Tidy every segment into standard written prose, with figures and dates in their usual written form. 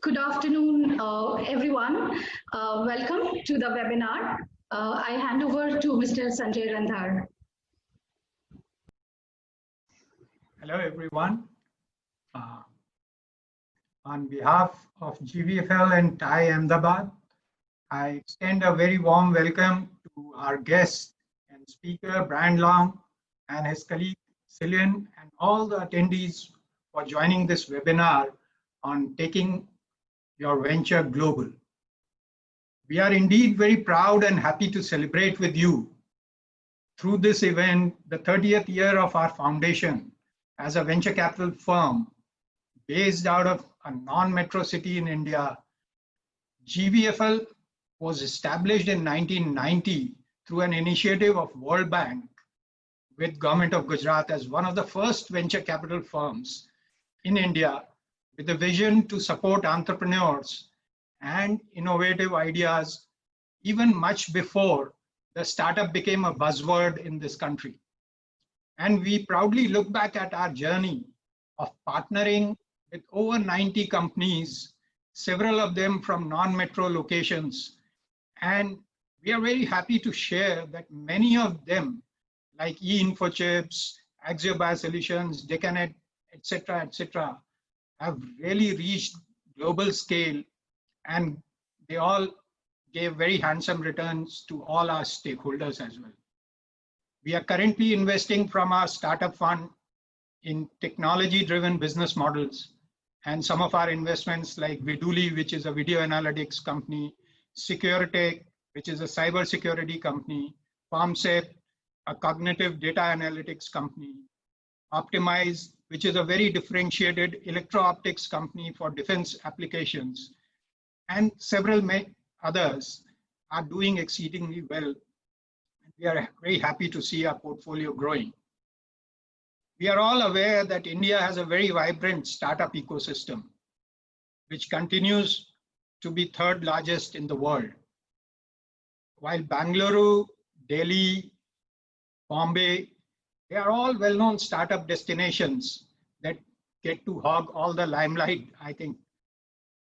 Good afternoon, everyone. Welcome to the webinar. I hand over to Mr. Sanjay Randhar. Hello, everyone. On behalf of GVFL and TiE Ahmedabad, I extend a very warm welcome to our guest and speaker, Brian Long, and his colleague, Cillian, and all the attendees for joining this webinar on taking your venture global. We are indeed very proud and happy to celebrate with you through this event the 30th year of our foundation as a venture capital firm based out of a non-metro city in India. GVFL was established in 1990 through an initiative of World Bank with Government of Gujarat as one of the first venture capital firms in India with a vision to support entrepreneurs and innovative ideas even much before the startup became a buzzword in this country. And we proudly look back at our journey of partnering with over 90 companies, several of them from non-metro locations. And we are very happy to share that many of them, like eInfochips, Axio Biosolutions, Decanet, etc., have really reached global scale, and they all gave very handsome returns to all our stakeholders as well. We are currently investing from our startup fund in technology-driven business models, and some of our investments like Viduli, which is a video analytics company, Securitech, which is a cybersecurity company, FarmSet, a cognitive data analytics company, Optimize, which is a very differentiated electro-optics company for defense applications, and several others are doing exceedingly well. We are very happy to see our portfolio growing. We are all aware that India has a very vibrant startup ecosystem, which continues to be third largest in the world. While Bangalore, Delhi, Bombay, they are all well-known startup destinations that get to hog all the limelight, I think,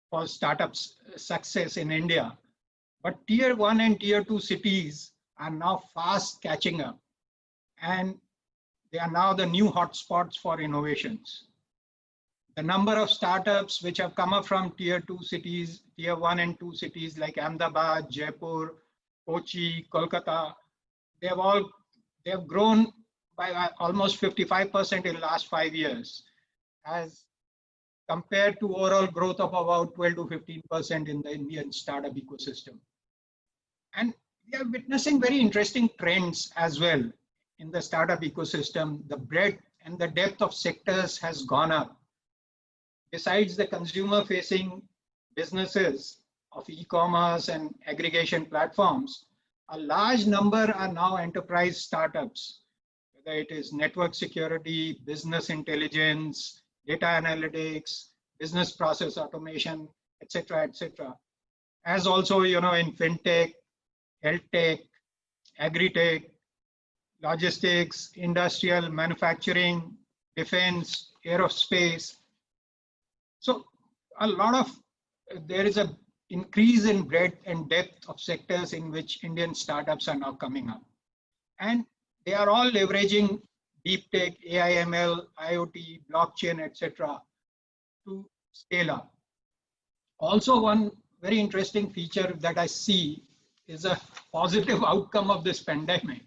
for startups' success in India. But tier 1 and tier 2 cities are now fast catching up, and they are now the new hotspots for innovations. The number of startups which have come up from tier 2 cities, tier 1 and 2 cities like Ahmedabad, Jaipur, Kochi, Kolkata, they have grown by almost 55% in the last 5 years, as compared to overall growth of about 12 to 15% in the Indian startup ecosystem. And we are witnessing very interesting trends as well in the startup ecosystem. The breadth and the depth of sectors has gone up. Besides the consumer-facing businesses of e-commerce and aggregation platforms, a large number are now enterprise startups, whether it is network security, business intelligence, data analytics, business process automation, etc., as also, in fintech, health tech, agri-tech, logistics, industrial, manufacturing, defense, aerospace. So there is an increase in breadth and depth of sectors in which Indian startups are now coming up. And they are all leveraging deep tech, AI, ML, IoT, blockchain, etc. to scale up. Also, one very interesting feature that I see is a positive outcome of this pandemic,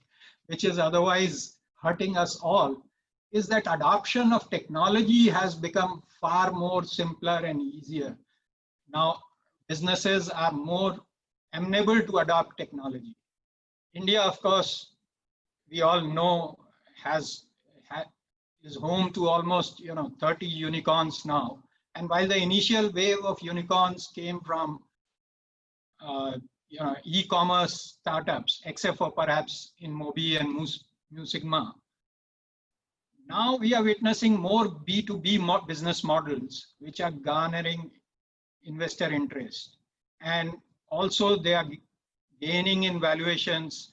which is otherwise hurting us all, is that adoption of technology has become far more simpler and easier. Now, businesses are more amenable to adopt technology. India, of course, we all know, is home to almost 30 unicorns now. And while the initial wave of unicorns came from e-commerce startups, except for perhaps in Mobi and Mu Sigma, now we are witnessing more B2B business models, which are garnering investor interest. And also they are gaining in valuations.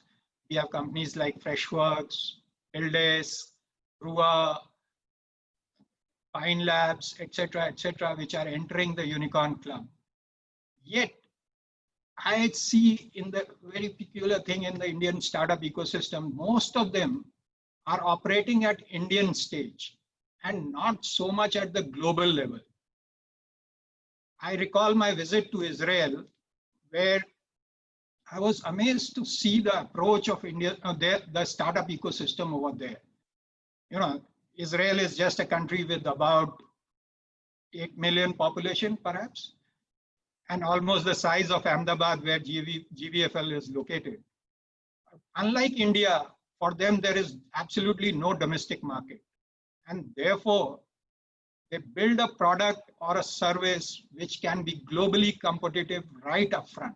We have companies like Freshworks, Buildes, Rua, Pine Labs, etc., which are entering the unicorn club. Yet, I see in the very peculiar thing in the Indian startup ecosystem, most of them are operating at Indian stage and not so much at the global level. I recall my visit to Israel, where I was amazed to see the approach of India, the startup ecosystem over there. You know, Israel is just a country with about 8 million population, perhaps, and almost the size of Ahmedabad, where GVFL is located. Unlike India, for them, there is absolutely no domestic market. And therefore, they build a product or a service which can be globally competitive right up front.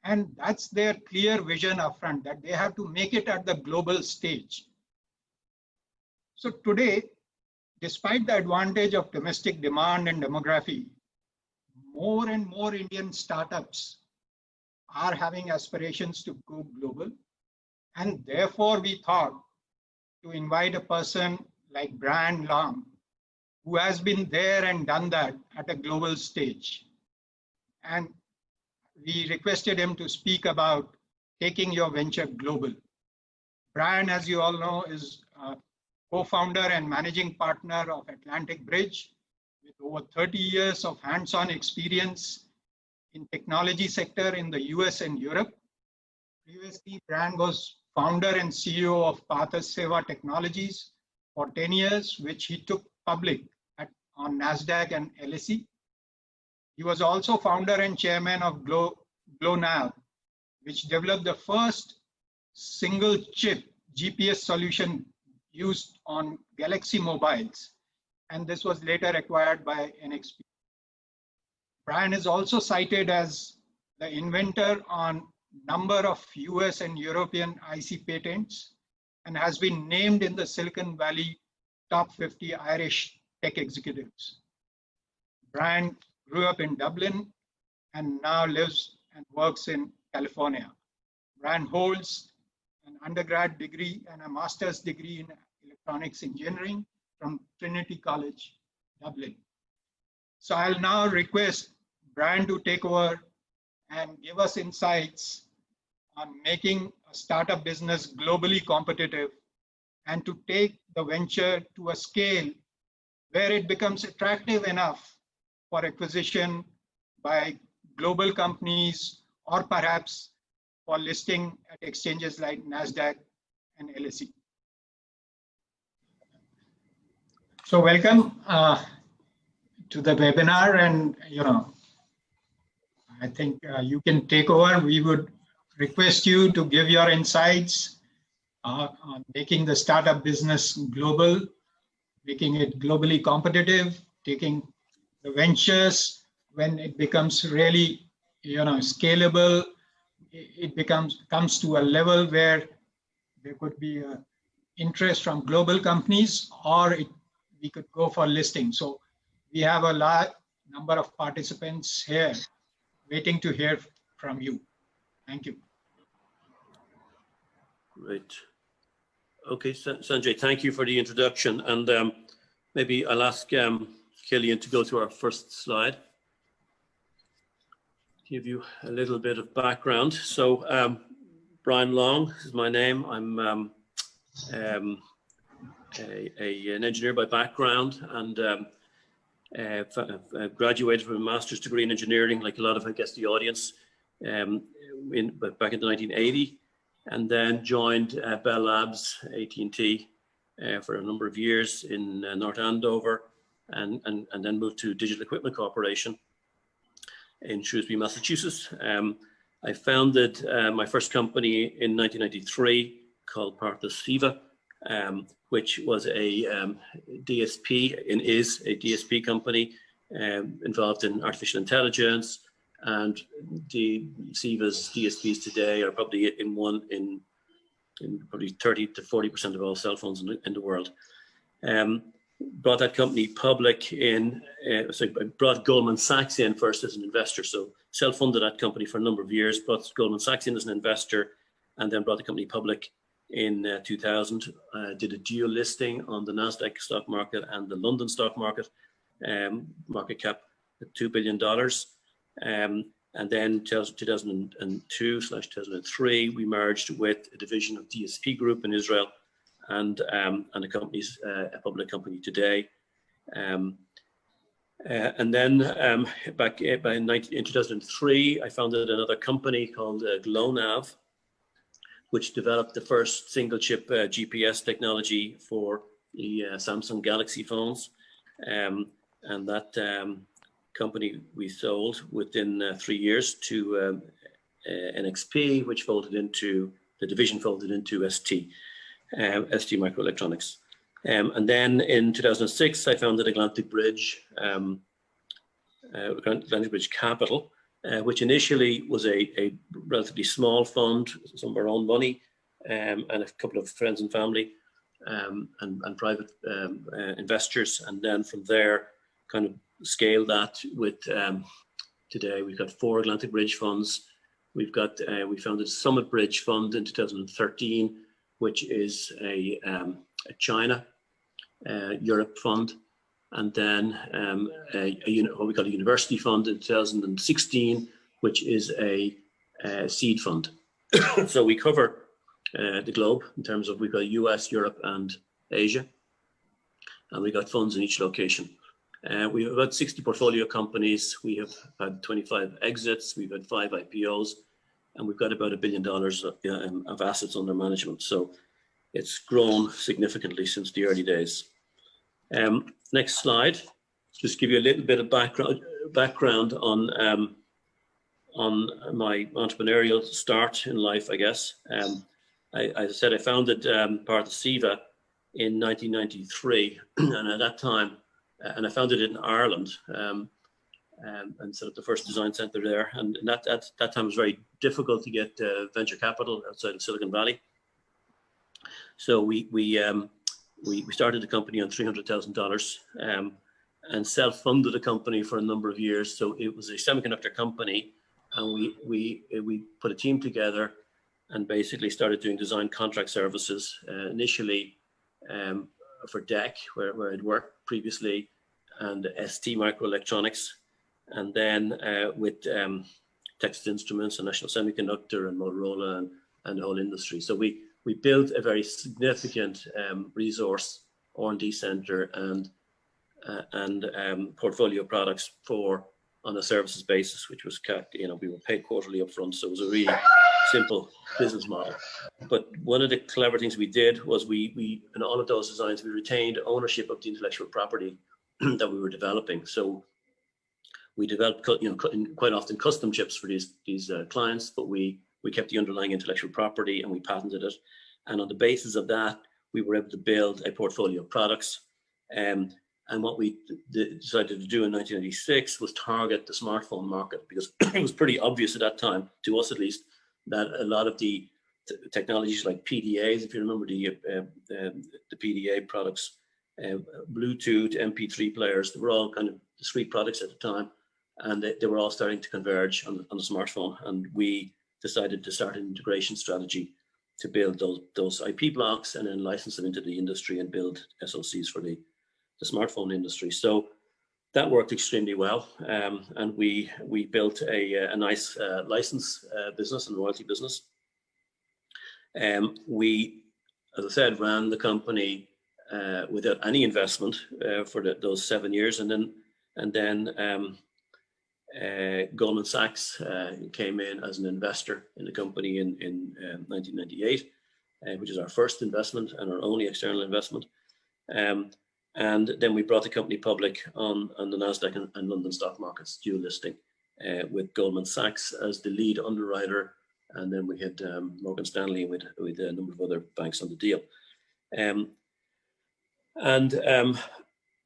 And that's their clear vision up front, that they have to make it at the global stage. So today, despite the advantage of domestic demand and demography, more and more Indian startups are having aspirations to go global. And therefore, we thought to invite a person like Brian Long, who has been there and done that at a global stage. And we requested him to speak about taking your venture global. Brian, as you all know, is a co-founder and managing partner of Atlantic Bridge, with over 30 years of hands-on experience in technology sector in the US and Europe. Previously, Brian was founder and CEO of Seva Technologies for 10 years, which he took public on NASDAQ and LSE. He was also founder and chairman of GloNav, which developed the first single chip GPS solution used on Galaxy mobiles. And this was later acquired by NXP. Brian is also cited as the inventor on number of US and European IC patents and has been named in the Silicon Valley top 50 Irish tech executives. Brian grew up in Dublin and now lives and works in California. Brian holds an undergrad degree and a master's degree in electronics engineering from Trinity College, Dublin. So I'll now request Brian to take over and give us insights on making a startup business globally competitive and to take the venture to a scale where it becomes attractive enough for acquisition by global companies or perhaps for listing at exchanges like NASDAQ and LSE. So welcome to the webinar, and I think you can take over. We would request you to give your insights on making the startup business global, making it globally competitive, taking the ventures when it becomes really scalable. It comes to a level where there could be interest from global companies, or we could go for listing. So we have a large number of participants here waiting to hear from you. Thank you. Great. Okay, Sanjay, thank you for the introduction. And maybe I'll ask Killian to go to our first slide. Give you a little bit of background. So Brian Long is my name. I'm an engineer by background, and graduated from a master's degree in engineering, like a lot of, I guess, the audience, back in 1980, and then joined Bell Labs, AT&T, for a number of years in North Andover, and then moved to Digital Equipment Corporation in Shrewsbury, Massachusetts. I founded my first company in 1993 called Proliferation, which was a DSP and is a DSP company involved in artificial intelligence. And the CEVA's DSPs today are probably in probably 30 to 40% of all cell phones in the world. Brought that company public brought Goldman Sachs in first as an investor. So self-funded that company for a number of years, brought Goldman Sachs in as an investor, and then brought the company public in 2000, did a dual listing on the Nasdaq stock market and the London stock market, market cap at $2 billion. And then 2002/2003, we merged with a division of DSP Group in Israel, and the company's a public company today. And then back in 2003, I founded another company called GlowNav, which developed the first single chip GPS technology for the Samsung Galaxy phones. And that company we sold within 3 years to NXP, which folded into, the division folded into ST Microelectronics. And then in 2006, I founded Atlantic Bridge Capital, which initially was a relatively small fund, some of our own money, and a couple of friends and family, and private investors. And then from there, kind of scaled that with, today we've got 4 Atlantic Bridge funds. We've got, we founded Summit Bridge Fund in 2013, which is a China, Europe fund. And then what we call a university fund in 2016, which is a seed fund. So we cover the globe in terms of, we've got US, Europe, and Asia. And we got funds in each location. We have about 60 portfolio companies. We have had 25 exits. We've had 5 IPOs, and we've got about $1 billion of assets under management. So it's grown significantly since the early days. Next slide. Just give you a little bit of background on my entrepreneurial start in life, I guess. As I said, I founded part of SIVA in 1993, and at that time, and I founded it in Ireland, and set up the first design center there. And that time was very difficult to get venture capital outside of Silicon Valley. So we started the company on $300,000 and self-funded the company for a number of years. So it was a semiconductor company, and we put a team together and basically started doing design contract services, initially for DEC, where I'd worked previously, and ST Microelectronics, and then with Texas Instruments and National Semiconductor and Motorola and the whole industry. So we built a very significant resource R&D center and portfolio products on a services basis, which was, we were paid quarterly upfront. So it was a really simple business model. But one of the clever things we did was we in all of those designs, we retained ownership of the intellectual property that we were developing. So we developed, quite often custom chips for these clients, but we kept the underlying intellectual property and we patented it. And on the basis of that, we were able to build a portfolio of products. And what we decided to do in 1996 was target the smartphone market, because it was pretty obvious at that time, to us at least, that a lot of the technologies like PDAs, if you remember the PDA products, Bluetooth, MP3 players, they were all kind of discrete products at the time, and they were all starting to converge on the smartphone. And we decided to start an integration strategy to build those IP blocks and then license them into the industry and build SoCs for the smartphone industry. So that worked extremely well, and we built a nice license business and royalty business. We, as I said, ran the company without any investment for those 7 years, and then Goldman Sachs came in as an investor in the company in 1998, which is our first investment and our only external investment. And then we brought the company public on the Nasdaq and London stock markets, dual listing, with Goldman Sachs as the lead underwriter. And then we had Morgan Stanley with a number of other banks on the deal. And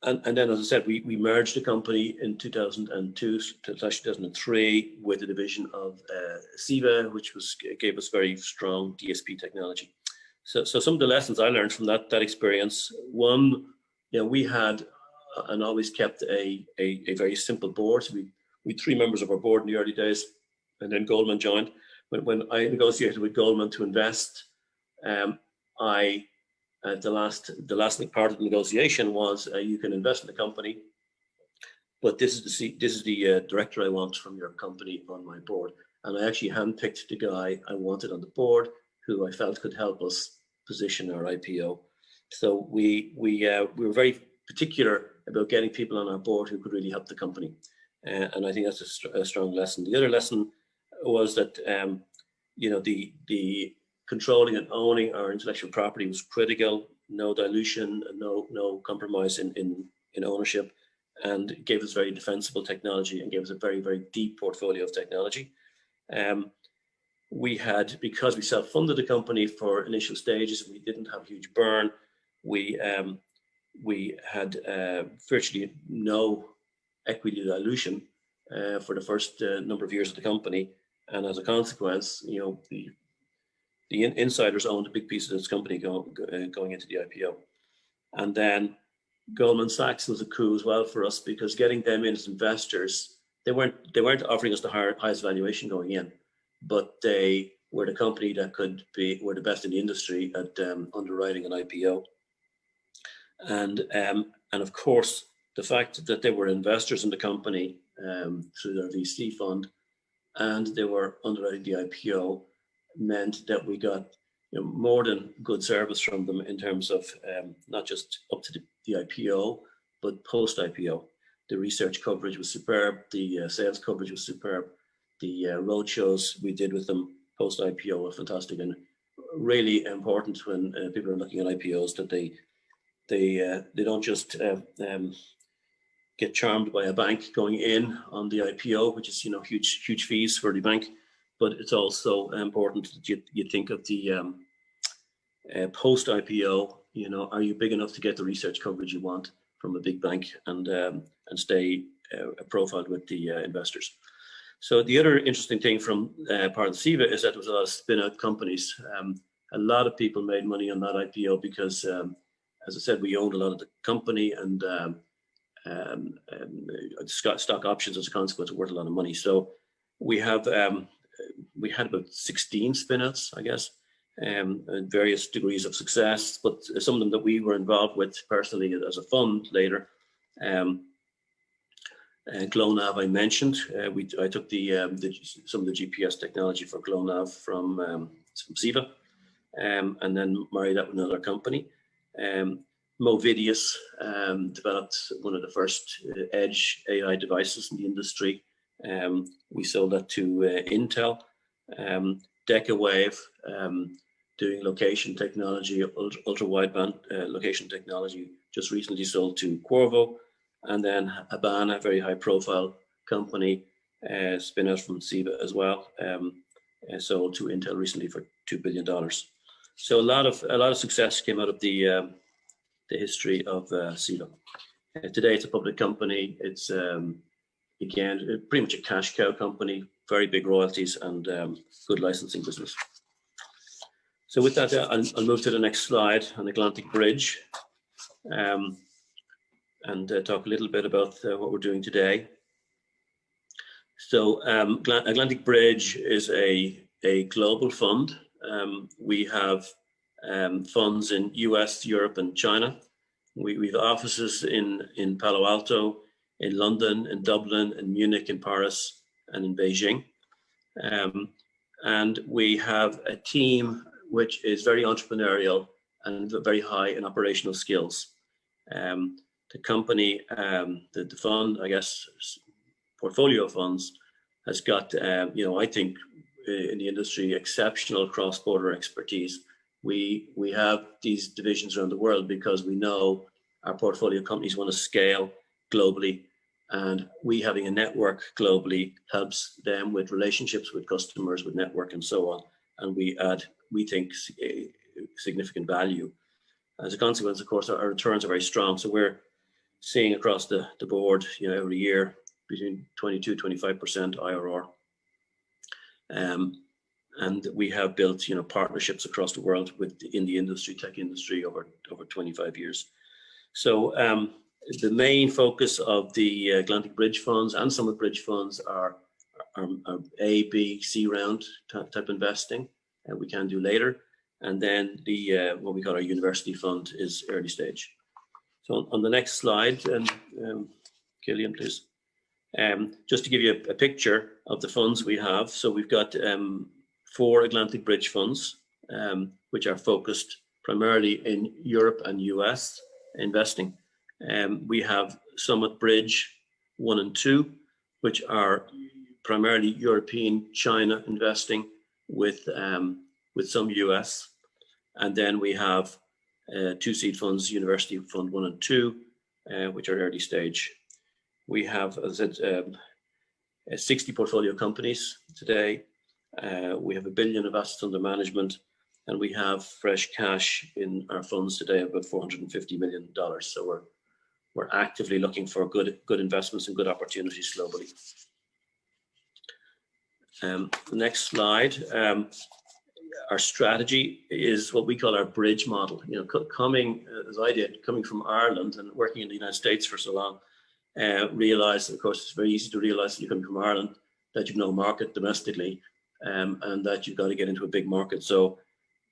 then, as I said, we merged the company in 2002/2003 with a division of SIVA, which gave us very strong DSP technology. So some of the lessons I learned from that experience: one, we had and always kept a very simple board. So we 3 members of our board in the early days, and then Goldman joined. When I negotiated with Goldman to invest, the last part of the negotiation was you can invest in the company, but this is the director I want from your company on my board. And I actually handpicked the guy I wanted on the board, who I felt could help us position our IPO. So we were very particular about getting people on our board who could really help the company, and I think that's a strong lesson. The other lesson was that the controlling and owning our intellectual property was critical. No dilution, no compromise in ownership, and it gave us very defensible technology and gave us a very, very deep portfolio of technology. We had, because we self-funded the company for initial stages, we didn't have a huge burn. We had virtually no equity dilution for the first number of years of the company, and as a consequence, the insiders owned a big piece of this company going into the IPO. And then Goldman Sachs was a coup as well for us, because getting them in as investors, they weren't offering us the highest valuation going in, but they were the company that were the best in the industry at underwriting an IPO. And of course, the fact that they were investors in the company through their VC fund, and they were underwriting the IPO, meant that we got more than good service from them in terms of not just up to the IPO, but post-IPO. The research coverage was superb. The sales coverage was superb. The roadshows we did with them post-IPO were fantastic, and really important when people are looking at IPOs, that they don't just get charmed by a bank going in on the IPO, which is huge fees for the bank, but it's also important that you think of the post-IPO. Are you big enough to get the research coverage you want from a big bank and stay profiled with the investors? So the other interesting thing from part of CEVA is that there was a lot of spin-out companies. A lot of people made money on that IPO because, as I said, we owned a lot of the company, and stock options as a consequence were worth a lot of money. So we had about 16 spin-outs, I guess, and various degrees of success, but some of them that we were involved with personally as a fund later. GlowNav I mentioned. I took some of the GPS technology for GlowNav from CEVA, and then married that with another company. Movidius developed one of the first edge AI devices in the industry. We sold that to Intel. Decawave, doing location technology, ultra wideband location technology, just recently sold to Qorvo. And then Habana, a very high profile company, spin out from CEVA as well, sold to Intel recently for $2 billion. So a lot of success came out of the history of CEVA. Today it's a public company. It's again pretty much a cash cow company, very big royalties and good licensing business. So with that, I'll move to the next slide on Atlantic Bridge, and talk a little bit about what we're doing today. So Atlantic Bridge is a global fund. We have funds in US, Europe, and China. We have offices in Palo Alto, in London, in Dublin, in Munich, in Paris, and in Beijing. And we have a team which is very entrepreneurial and very high in operational skills. The company, the fund, I guess, portfolio of funds has got, I think in the industry, exceptional cross-border expertise. We have these divisions around the world because we know our portfolio companies want to scale globally, and we having a network globally helps them with relationships with customers, with network and so on. And we add, we think, significant value. As a consequence, of course, our returns are very strong. So we're seeing across the board, every year between 22-25% IRR. And we have built, partnerships across the world in the industry, tech industry, over 25 years. So the main focus of the Atlantic Bridge funds and Summit Bridge funds are A, B, C round type investing, and we can do later. and then the what we call our university fund is early stage. So on the next slide, Killian, please. Just to give you a picture of the funds we have. So we've got 4 Atlantic Bridge funds, which are focused primarily in Europe and US investing. We have Summit Bridge 1 and 2, which are primarily European, China investing with some US. And then we have 2 seed funds, University Fund 1 and 2, which are early stage. We have, as I said, 60 portfolio companies today. We have $1 billion of assets under management, and we have fresh cash in our funds today of about $450 million. So we're actively looking for good investments and good opportunities globally. The next slide. Our strategy is what we call our bridge model. You know, coming as I did, coming from Ireland and working in the United States for so long, realized, of course, it's very easy to realize that you come from Ireland, that you've no market domestically, and that you've got to get into a big market. So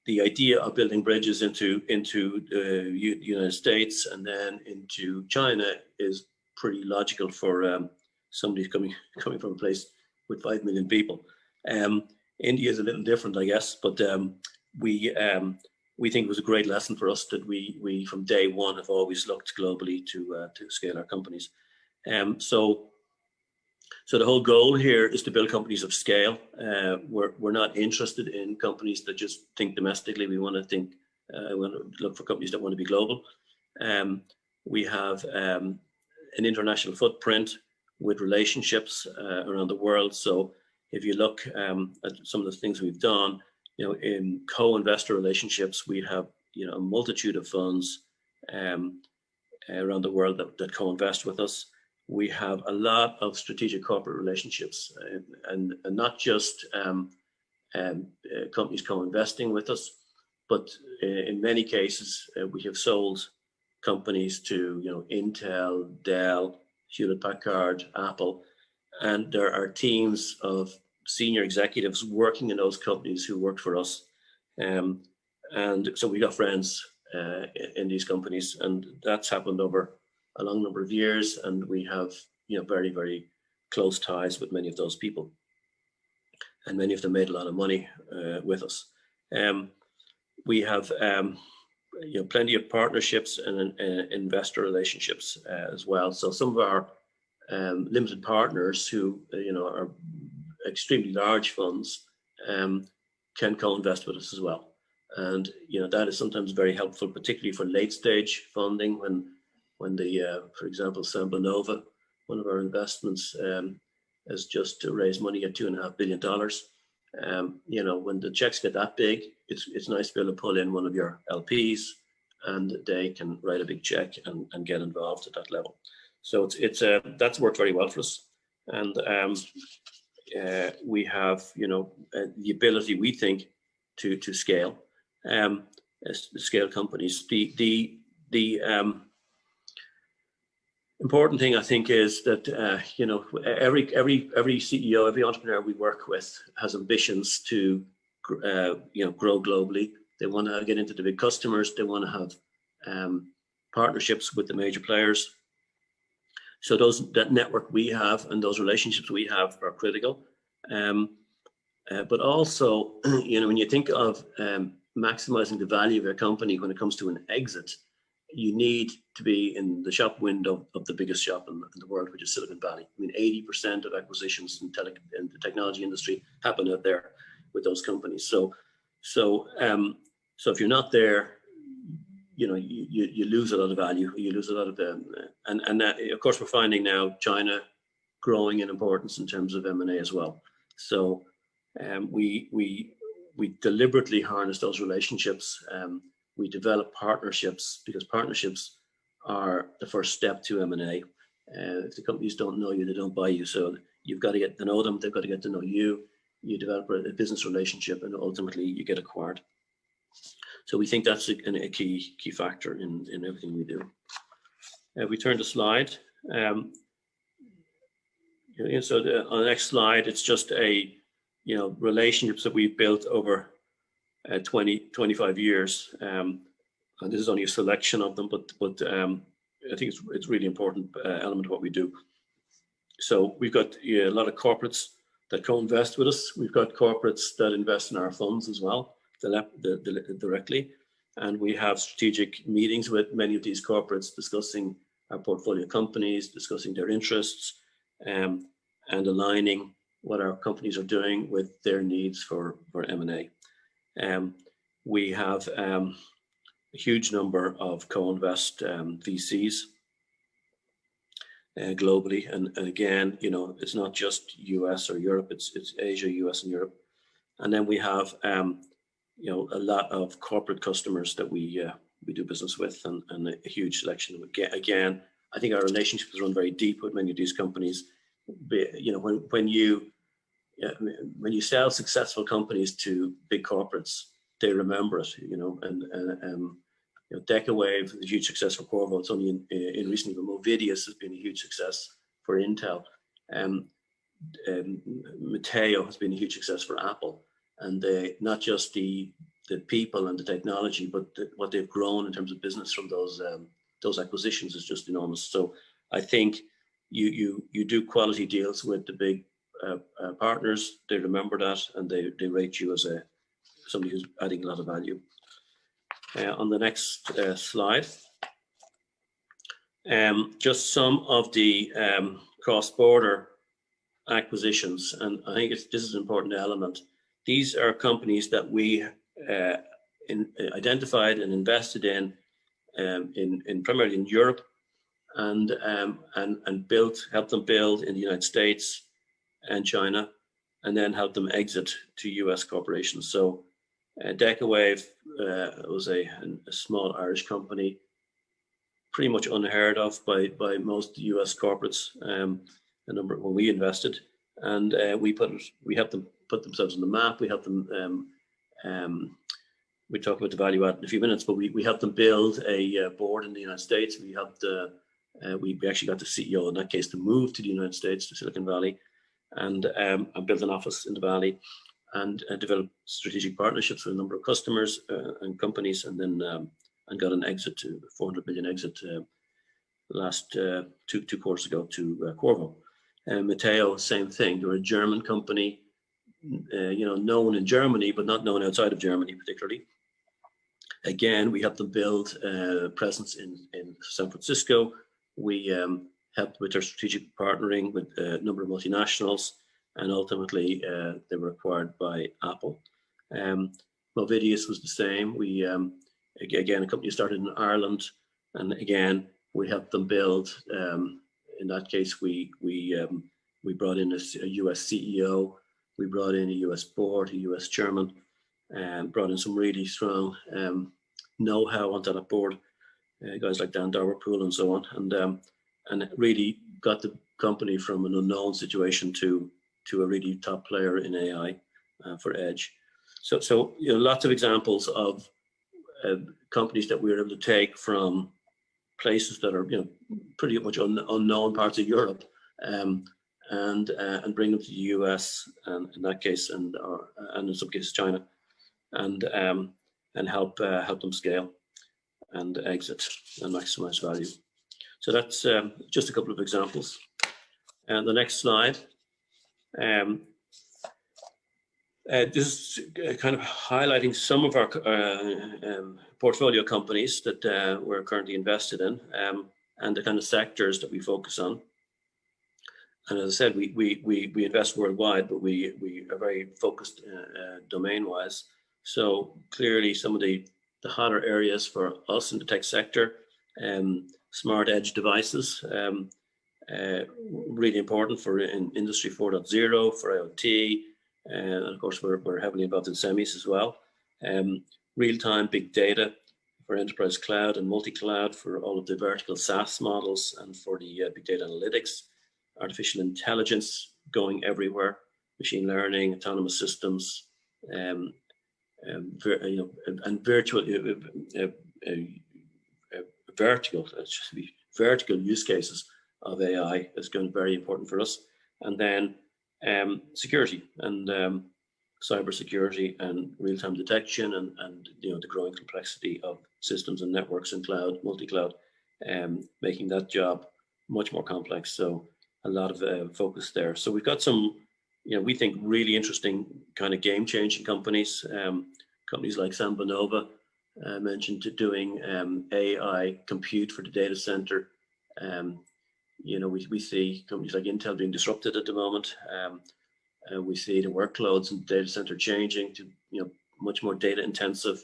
the idea of building bridges into the United States and then into China is pretty logical for somebody coming from a place with 5 million people. India is a little different, I guess, but we think it was a great lesson for us that we from day one have always looked globally to scale our companies. So the whole goal here is to build companies of scale. We're not interested in companies that just think domestically. We want to look for companies that want to be global. We have an international footprint with relationships around the world. So if you look at some of the things we've done, you know, in co-investor relationships, we have, you know, a multitude of funds around the world that co-invest with us. We have a lot of strategic corporate relationships, and not just companies co-investing with us, but in many cases we have sold companies to, you know, Intel, Dell, Hewlett-Packard, Apple, and there are teams of senior executives working in those companies who worked for us, and so we got friends in these companies, and that's happened over a long number of years, and we have, you know, very, very close ties with many of those people, and many of them made a lot of money with us. We have you know, plenty of partnerships and investor relationships as well. So some of our limited partners who, you know, are extremely large funds can co-invest with us as well, and you know, that is sometimes very helpful, particularly for late stage funding when the for example, Sambonova, one of our investments, has just raised money at $2.5 billion. You know, when the checks get that big, it's nice to be able to pull in one of your LPs, and they can write a big check and get involved at that level. So it's that's worked very well for us, and we have, you know, the ability, we think, to scale companies. The important thing, I think, is that you know, every CEO, every entrepreneur we work with has ambitions to you know, grow globally. They want to get into the big customers. They want to have partnerships with the major players. So that network we have and those relationships we have are critical. But also, you know, when you think of maximizing the value of a company when it comes to an exit, you need to be in the shop window of the biggest shop in the world, which is Silicon Valley. I mean, 80% of acquisitions in the technology industry happen out there with those companies. So if you're not there, you know, you lose a lot of value. You lose a lot of them, and that, of course, we're finding now China growing in importance in terms of M&A as well. So we deliberately harness those relationships. We develop partnerships because partnerships are the first step to M&A. If the companies don't know you, they don't buy you. So you've got to get to know them. They've got to get to know you. You develop a business relationship, and ultimately you get acquired. So we think that's a key factor in everything we do. If we turn the slide, so on the next slide, it's just you know, relationships that we've built over 25 years. And this is only a selection of them, but I think it's really important element of what we do. So we've got a lot of corporates that co-invest with us. We've got corporates that invest in our funds as well, directly. And we have strategic meetings with many of these corporates discussing our portfolio companies, discussing their interests, and aligning what our companies are doing with their needs for M&A. We have a huge number of co-invest VCs globally, and again, you know, it's not just US or Europe, it's Asia, US and Europe. And then we have you know, a lot of corporate customers that we do business with, and a huge selection. Again, I think our relationships run very deep with many of these companies. You know, when you sell successful companies to big corporates, they remember it. You know, and you know, Decawave is a huge success for Qorvo. It's only in recently, but Movidius has been a huge success for Intel. Mateo has been a huge success for Apple. And they, not just the people and the technology, but what they've grown in terms of business from those acquisitions is just enormous. So I think you do quality deals with the big partners. They remember that, and they rate you as somebody who's adding a lot of value. On the next slide, just some of the cross-border acquisitions, and I think this is an important element. These are companies that we identified and invested in primarily in Europe, and helped them build in the United States and China, and then helped them exit to US corporations. So Decawave was a small Irish company, pretty much unheard of by most US corporates. A number when we invested, and we helped them put themselves on the map. We helped them. We talk about the value add in a few minutes, but we helped them build a board in the United States. We helped we actually got the CEO in that case to move to the United States, to Silicon Valley, and built an office in the Valley, and developed strategic partnerships with a number of customers and companies, and then and got an exit, to 400 million exit last two quarters ago to Qorvo. Mateo, same thing. They're a German company, you know, known in Germany, but not known outside of Germany particularly. Again, we helped them build a presence in San Francisco. We helped with their strategic partnering with a number of multinationals, and ultimately they were acquired by Apple. Movidius was the same. We again, a company started in Ireland, and again, we helped them build. In that case, we brought in a US CEO, we brought in a US board, a US chairman, and brought in some really strong know-how onto that board, guys like Dan Darwerpool and so on, and really got the company from an unknown situation to a really top player in AI for Edge. So you know, lots of examples of companies that we were able to take from places that are, you know, pretty much unknown parts of Europe, and bring them to the US, and in that case, and in some cases China, and help them scale and exit and maximize value. So that's just a couple of examples. And the next slide. This is kind of highlighting some of our portfolio companies that we're currently invested in, and the kind of sectors that we focus on. And as I said, we invest worldwide, but we are very focused domain-wise. So clearly, some of the hotter areas for us in the tech sector, smart edge devices, really important for Industry 4.0, for IoT. And of course, we're heavily involved in semis as well. Real-time big data for enterprise cloud and multi-cloud, for all of the vertical SaaS models, and for the big data analytics, artificial intelligence going everywhere, machine learning, autonomous systems, you know, and vertical use cases of AI is going to be very important for us. And then security and cybersecurity and real-time detection, and the growing complexity of systems and networks and cloud, multi-cloud, making that job much more complex. So a lot of focus there. So we've got some, we think really interesting kind of game-changing companies. Companies like Sambanova, mentioned to doing AI compute for the data center. We see companies like Intel being disrupted at the moment. We see the workloads in the data center changing to much more data intensive,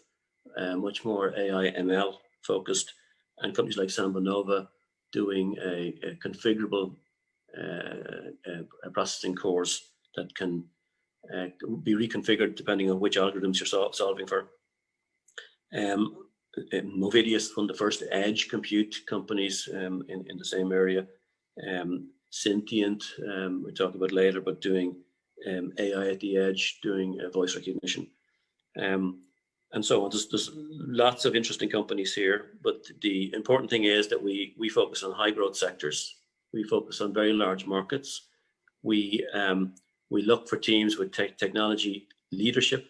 much more AI ML focused, and companies like Sambanova doing a configurable processing cores that can be reconfigured depending on which algorithms you're solving for. Movidius, one of the first edge compute companies in the same area. Sentient, we'll talk about later, but doing AI at the edge, doing voice recognition, and so on. There's lots of interesting companies here, but the important thing is that we focus on high growth sectors. We focus on very large markets. We look for teams with technology leadership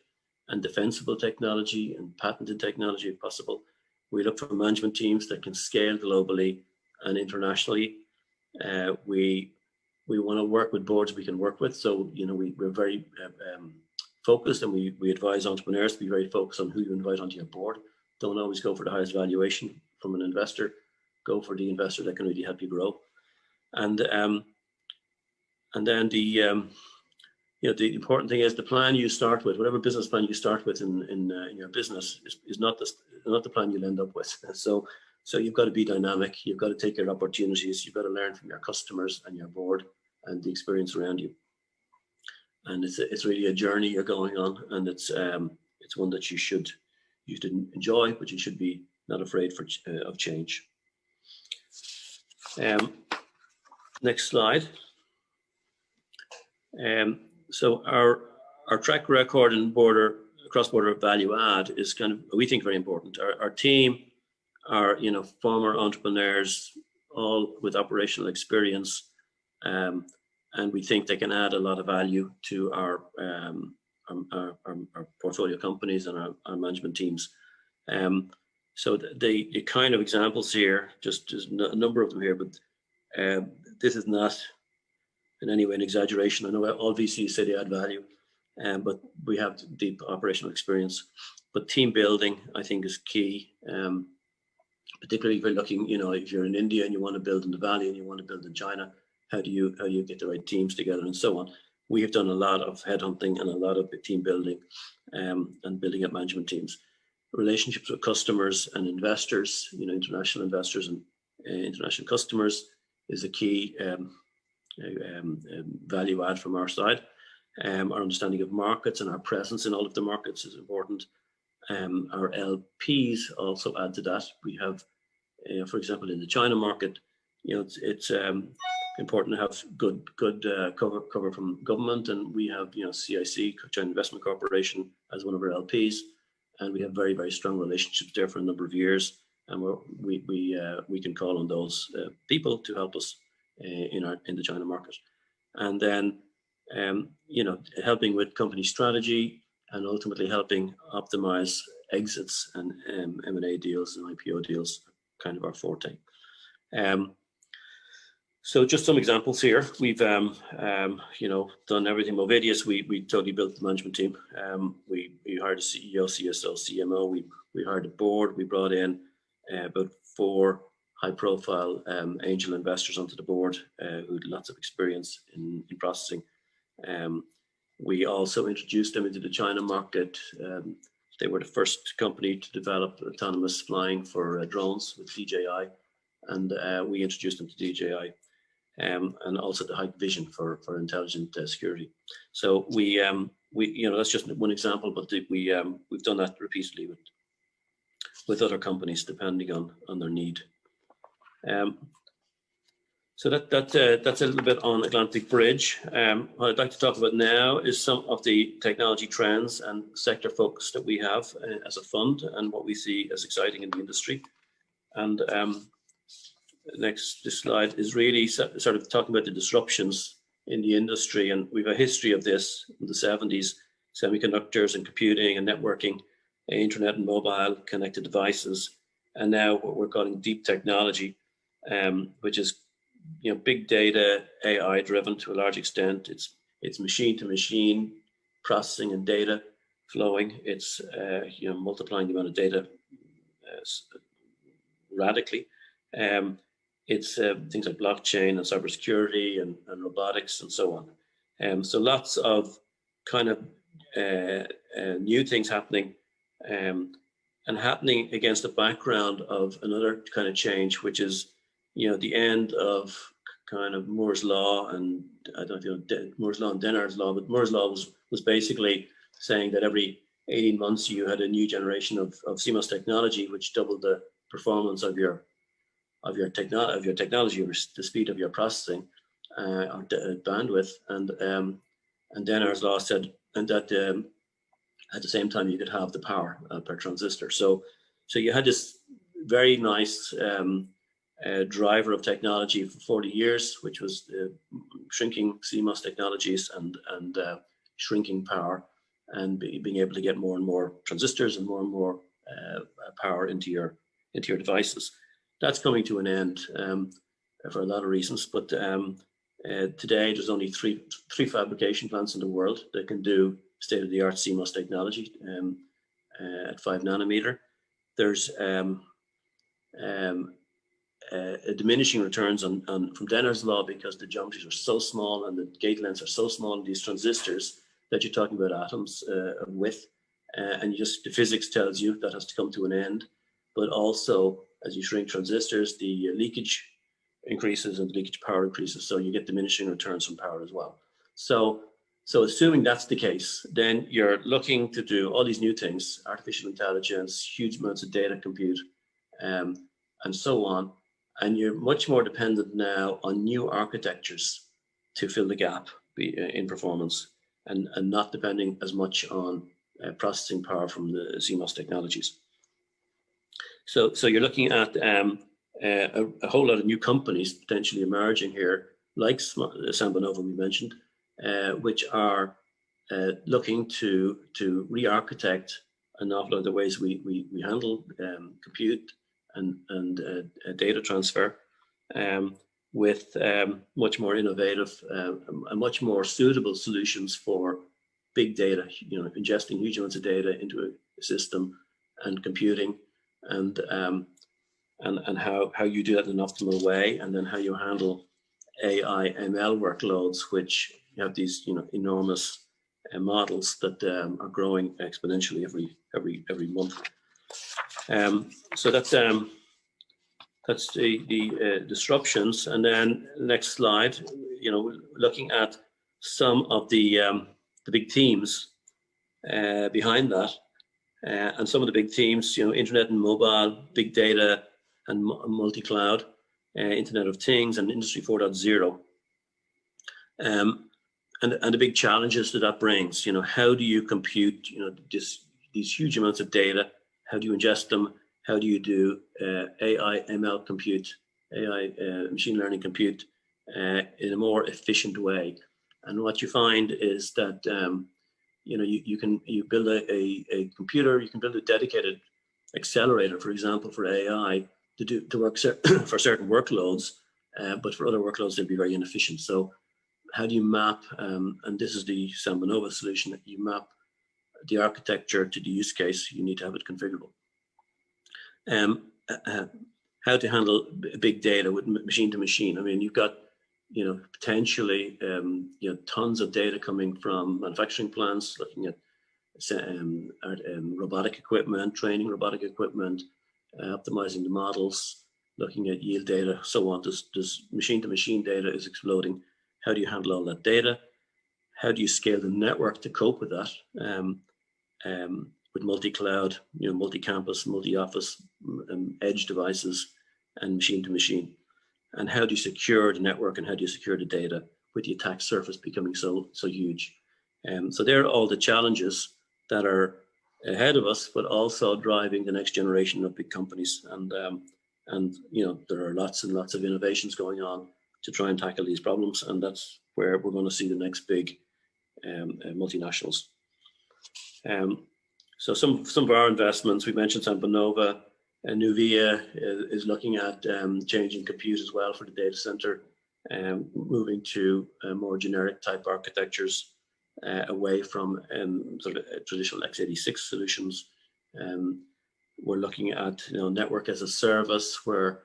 and defensible technology and patented technology if possible. We look for management teams that can scale globally and internationally. We want to work with boards we can work with. So, we're very focused, and we advise entrepreneurs to be very focused on who you invite onto your board. Don't always go for the highest valuation from an investor. Go for the investor that can really help you grow. And then the important thing is the plan you start with, whatever business plan you start with in your business is not the plan you'll end up with. So you've got to be dynamic. You've got to take your opportunities. You've got to learn from your customers and your board and the experience around you. And it's really a journey you're going on, and it's one that you should enjoy, but you should be not afraid of change. Next slide. So our track record in cross-border value add is kind of, we think, very important. Our team are former entrepreneurs, all with operational experience, and we think they can add a lot of value to our portfolio companies and our management teams. So the kind of examples here, just a number of them here, but this is not in any way an exaggeration. I know all VCs say they add value, but we have deep operational experience. But team building, I think, is key. Particularly if you're looking, if you're in India and you want to build in the Valley and you want to build in China, how do you get the right teams together and so on. We have done a lot of headhunting and a lot of team building, and building up management teams. Relationships with customers and investors, international investors and international customers is a key value add from our side. Our understanding of markets and our presence in all of the markets is important. Our LPs also add to that. We have, for example, in the China market, it's important to have good cover from government, and we have CIC, China Investment Corporation, as one of our LPs, and we have very, very strong relationships there for a number of years, and we can call on those people to help us in the China market. And then helping with company strategy and ultimately helping optimize exits and M&A deals and IPO deals, kind of our forte. So just some examples here. We've done everything. Movidius, we totally built the management team. We hired a CEO, CSO, CMO. We hired a board. We brought in about 4 high-profile angel investors onto the board who had lots of experience in processing. We also introduced them into the China market. They were the first company to develop autonomous flying for drones with DJI, and we introduced them to DJI, and also the Hike Vision for intelligent security. So we that's just one example, but we've done that repeatedly with other companies depending on their need. So that's a little bit on Atlantic Bridge. What I'd like to talk about now is some of the technology trends and sector focus that we have as a fund and what we see as exciting in the industry. And this slide is really sort of talking about the disruptions in the industry, and we've a history of this in the 70s. semiconductors and computing and networking, internet and mobile connected devices, and now what we're calling deep technology, which is big data, AI driven to a large extent. It's machine to machine processing and data flowing. It's multiplying the amount of data radically. It's things like blockchain and cybersecurity and robotics and so on. So lots of kind of new things happening, and happening against the background of another kind of change, which is the end of kind of Moore's law, and I don't know Moore's law and Denard's law, but Moore's law was basically saying that every 18 months you had a new generation of CMOS technology, which doubled the performance of your technology, or the speed of your processing, or bandwidth, and Denard's law said, and that at the same time you could have the power per transistor. So you had this very nice driver of technology for 40 years, which was shrinking CMOS technologies and shrinking power, and being able to get more and more transistors and more power into your devices. That's coming to an end for a lot of reasons, but today there's only three fabrication plants in the world that can do state-of-the-art CMOS technology at 5 nanometer. There's diminishing returns on from Denard's law, because the geometries are so small and the gate lengths are so small in these transistors that you're talking about atoms of width, and the physics tells you that has to come to an end. But also, as you shrink transistors, the leakage increases and the leakage power increases, so you get diminishing returns from power as well. So assuming that's the case, then you're looking to do all these new things: artificial intelligence, huge amounts of data compute, and so on. And you're much more dependent now on new architectures to fill the gap in performance, and not depending as much on processing power from the CMOS technologies. So you're looking at a whole lot of new companies potentially emerging here, like Sambanova we mentioned, which are looking to re-architect an awful lot of the ways we handle compute and data transfer, with much more innovative and much more suitable solutions for big data, ingesting huge amounts of data into a system, and computing, and how you do that in an optimal way, and then how you handle AI ML workloads, which have these enormous models that are growing exponentially every month. So that's the disruptions. And then next slide, looking at some of the big themes behind that, and some of the big themes, internet and mobile, big data and multi-cloud, Internet of Things, and Industry 4.0. And the big challenges that brings. How do you compute these huge amounts of data? How do you ingest them? How do you do AI ML compute, AI machine learning compute in a more efficient way? And what you find is that you build a computer, you can build a dedicated accelerator, for example, for AI to work for certain workloads, but for other workloads they'll be very inefficient. So how do you map, and this is the Sambanova solution, that you map the architecture to the use case? You need to have it configurable. How to handle big data with machine to machine. I mean, you've got potentially tons of data coming from manufacturing plants, looking at robotic equipment, training robotic equipment, optimizing the models, looking at yield data, so on. This machine to machine data is exploding. How do you handle all that data? How do you scale the network to cope with that? With multi-cloud, multi-campus, multi-office, edge devices, and machine to machine. And how do you secure the network, and how do you secure the data with the attack surface becoming so huge? So there are all the challenges that are ahead of us, but also driving the next generation of big companies. And there are lots and lots of innovations going on to try and tackle these problems, and that's where we're going to see the next big multinationals. So some of our investments, we mentioned Sampanova, and Nuvia is looking at changing compute as well for the data center, moving to more generic type architectures, away from sort of traditional x86 solutions. We're looking at network as a service, where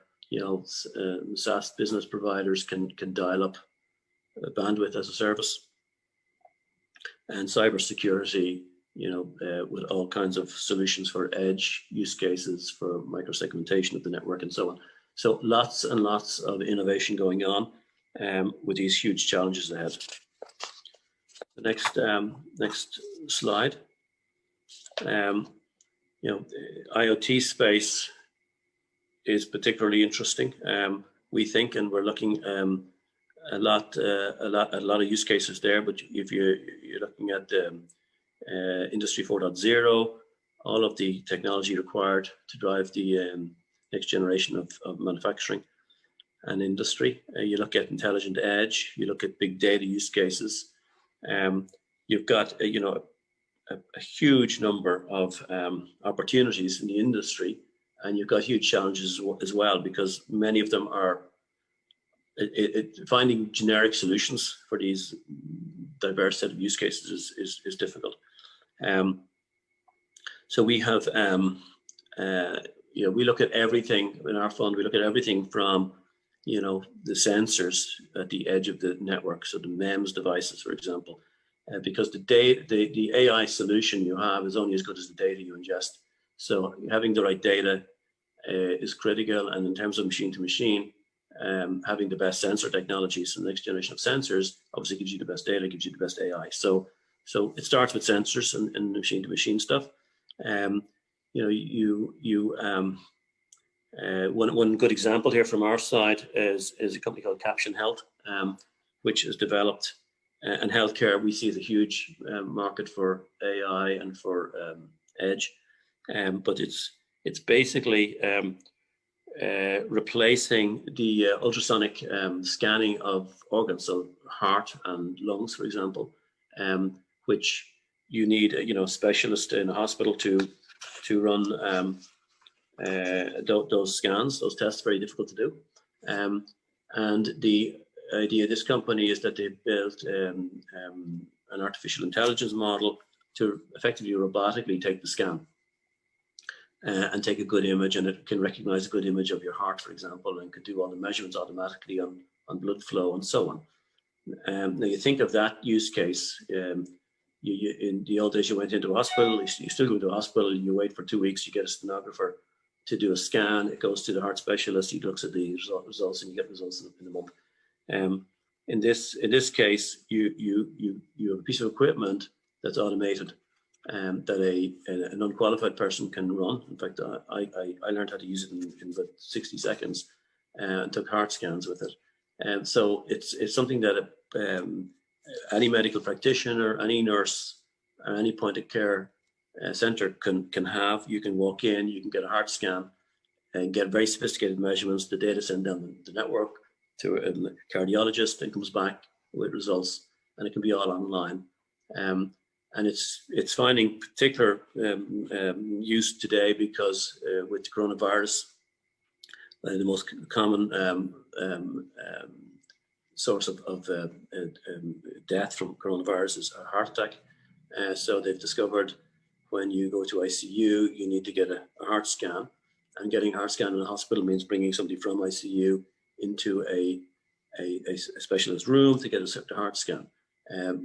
SaaS business providers can dial up bandwidth as a service, and cybersecurity, with all kinds of solutions for edge use cases, for microsegmentation of the network, and so on. So lots and lots of innovation going on, with these huge challenges ahead. The next slide. IoT space is particularly interesting. We think, and we're looking a lot of use cases there. But if you're looking at Industry 4.0, all of the technology required to drive the next generation of manufacturing and industry. You look at intelligent edge. You look at big data use cases. You've got a huge number of opportunities in the industry, and you've got huge challenges as well, because many of them are finding generic solutions for these diverse set of use cases is difficult. So we have we look at everything in our fund. We look at everything from the sensors at the edge of the network, so the MEMS devices, for example, because the AI solution you have is only as good as the data you ingest. So having the right data is critical, and in terms of machine to machine, having the best sensor technologies, the next generation of sensors, obviously gives you the best data, gives you the best AI. So it starts with sensors and machine to machine stuff. One good example here from our side is a company called Caption Health, which has developed, and healthcare we see as a huge market for AI and for edge, but it's basically replacing the ultrasonic scanning of organs, so heart and lungs, for example, which you need a specialist in a hospital to run those scans. Those tests are very difficult to do, and the idea of this company is that they built an artificial intelligence model to effectively robotically take the scan and take a good image, and it can recognize a good image of your heart, for example, and could do all the measurements automatically on blood flow and so on. Now you think of that use case. In the old days, you went into a hospital. You still go to a hospital. You wait for 2 weeks. You get a stenographer to do a scan. It goes to the heart specialist. He looks at the results, and you get results in a month. In this case, you have a piece of equipment that's automated, that an unqualified person can run. In fact, I learned how to use it in about 60 seconds, and took heart scans with it. And so it's something that any medical practitioner, any nurse, or any point of care center can have. You can walk in, you can get a heart scan, and get very sophisticated measurements. The data sent down the network to a cardiologist, and comes back with results, and it can be all online. And it's finding particular use today because with the coronavirus, the most common source of death from coronavirus is a heart attack. So they've discovered when you go to ICU, you need to get a heart scan, and getting a heart scan in a hospital means bringing somebody from ICU into a specialist room to get a heart scan.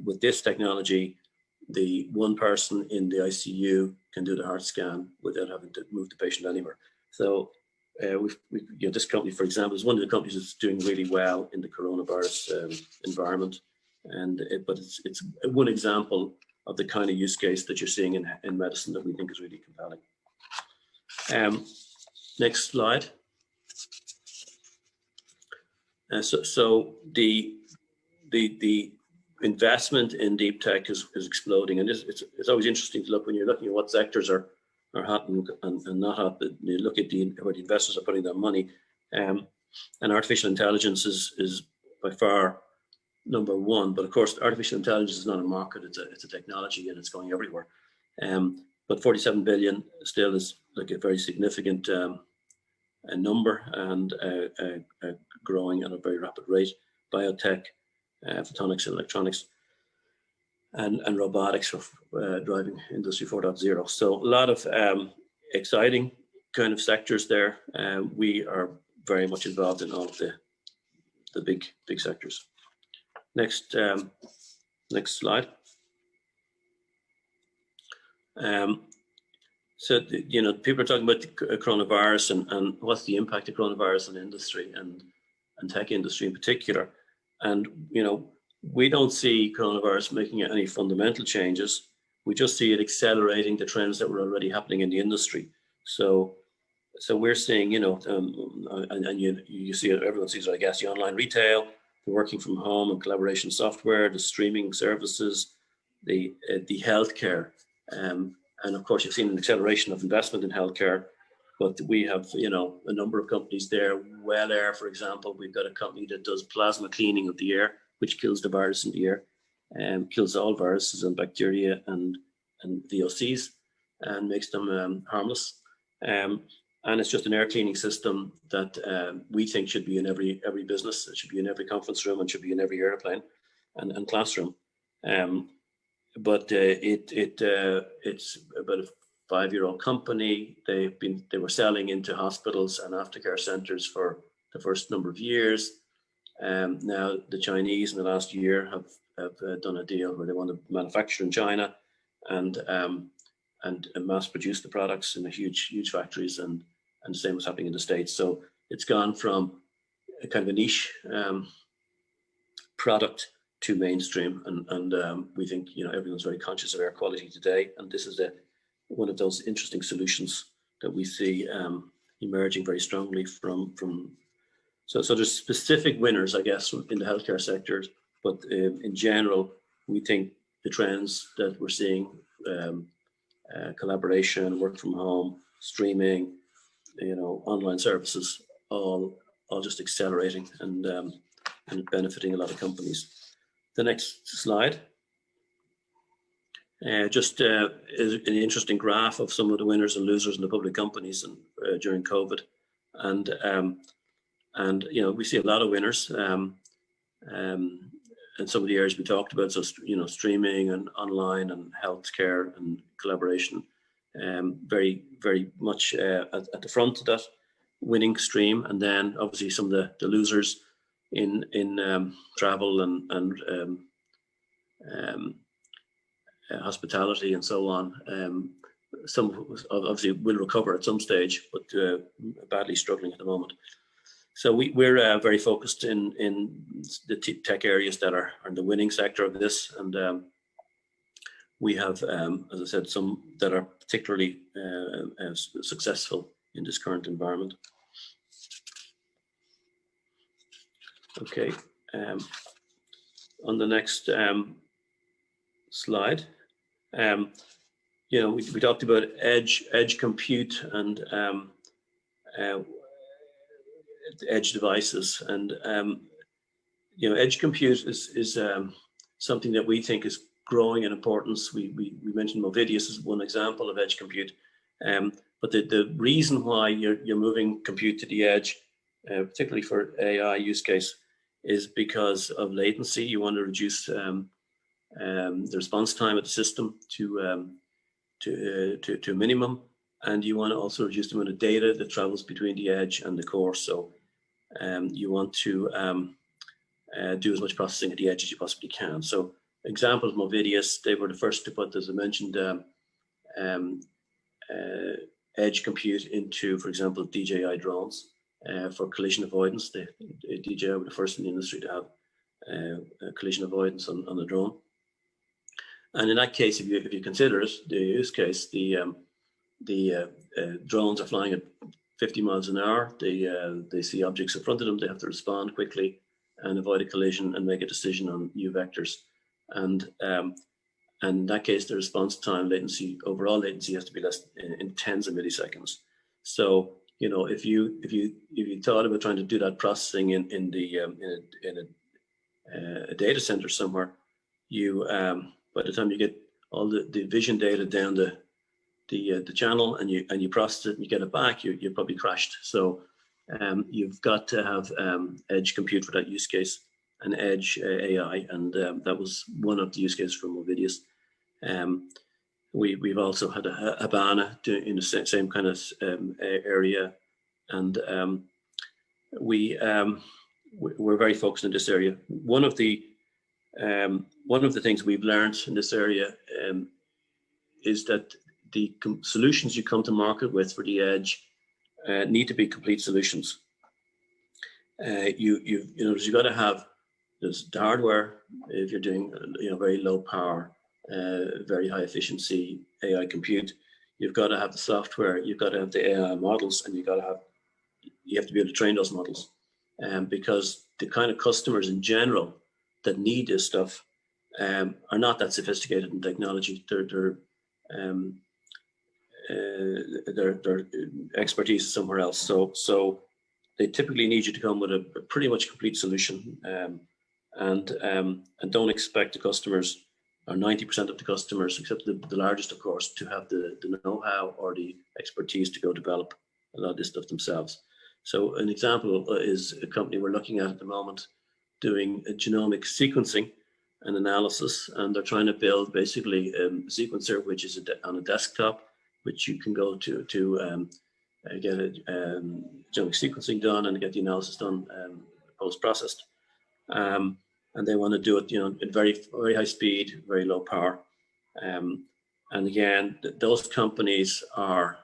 With this technology, the one person in the ICU can do the heart scan without having to move the patient anywhere. So this company, for example, is one of the companies that's doing really well in the coronavirus environment, but it's one example of the kind of use case that you're seeing in medicine that we think is really compelling. Next slide. So the investment in deep tech is exploding, and it's always interesting to look when you're looking at what sectors are hot and not hot. That you look at where the investors are putting their money, and artificial intelligence is by far number one. But of course, artificial intelligence is not a market; it's a technology, and it's going everywhere. But 47 billion still is like a very significant a number, and growing at a very rapid rate. Biotech, photonics and electronics, and robotics for driving Industry 4.0. So a lot of exciting kind of sectors there. We are very much involved in all of the big sectors. Next slide. So people are talking about the coronavirus and what's the impact of coronavirus on industry and tech industry in particular. And we don't see coronavirus making any fundamental changes. We just see it accelerating the trends that were already happening in the industry. So we're seeing, and you see it, everyone sees it, I guess, the online retail, the working from home and collaboration software, the streaming services, the healthcare, and of course you've seen an acceleration of investment in healthcare. But we have, a number of companies there. Well Air, for example, we've got a company that does plasma cleaning of the air, which kills the virus in the air, and kills all viruses and bacteria and VOCs, and makes them harmless. And it's just an air cleaning system that we think should be in every business. It should be in every conference room and should be in every airplane and classroom. But it's about a 5-year-old company. They were selling into hospitals and aftercare centers for the first number of years. Now the Chinese in the last year have done a deal where they want to manufacture in China and mass produce the products in the huge factories, and the same was happening in the States. So it's gone from a kind of a niche product to mainstream, and we think everyone's very conscious of air quality today, and this is one of those interesting solutions that we see emerging very strongly from. So there's specific winners, I guess, in the healthcare sector, but in general, we think the trends that we're seeing, collaboration, work from home, streaming, online services, all just accelerating and benefiting a lot of companies. The next slide. Just is an interesting graph of some of the winners and losers in the public companies during COVID, and we see a lot of winners, and some of the areas we talked about, so streaming and online and healthcare and collaboration, very much at the front of that winning stream, and then obviously some of the losers in travel and hospitality and so on. Some obviously will recover at some stage, but badly struggling at the moment. So we're very focused in the tech areas that are in the winning sector of this, and we have, as I said, some that are particularly successful in this current environment. Okay, on the next slide, we talked about edge compute and edge devices, and edge compute is something that we think is growing in importance. We mentioned Movidius as one example of edge compute, but the reason why you're moving compute to the edge, particularly for AI use case, is because of latency. You want to reduce the response time of the system to a minimum, and you want to also reduce the amount of data that travels between the edge and the core. So you want to do as much processing at the edge as you possibly can. So examples, Movidius, they were the first to put, as I mentioned, edge compute into, for example, DJI drones for collision avoidance. DJI were the first in the industry to have collision avoidance on the drone. And in that case, if you consider it, the use case, the drones are flying at 50 miles an hour. They see objects in front of them. They have to respond quickly and avoid a collision and make a decision on new vectors. And in that case, the response time latency, overall latency, has to be less in tens of milliseconds. So if you thought about trying to do that processing in a data center somewhere, you by the time you get all the vision data down the channel and you process it and you get it back, you're probably crashed. So you've got to have edge compute for that use case and edge AI, and that was one of the use cases for Movidius. We've also had a Habana in the same kind of area, and we're very focused in this area. One of the things we've learned in this area is that the solutions you come to market with for the edge need to be complete solutions. You've got to have the hardware if you're doing very low power, very high efficiency AI compute. You've got to have the software, you've got to have the AI models, and you have to be able to train those models. Because the kind of customers in general that need this stuff are not that sophisticated in technology. Their expertise is somewhere else. So they typically need you to come with a pretty much complete solution, and don't expect the customers, or 90% of the customers, except the largest, of course, to have the know-how or the expertise to go develop a lot of this stuff themselves. So an example is a company we're looking at the moment doing a genomic sequencing and analysis, and they're trying to build basically a sequencer which is on a desktop, which you can go to get a genomic sequencing done and get the analysis done post-processed. And they want to do it, at very, very high speed, very low power. And again, those companies are,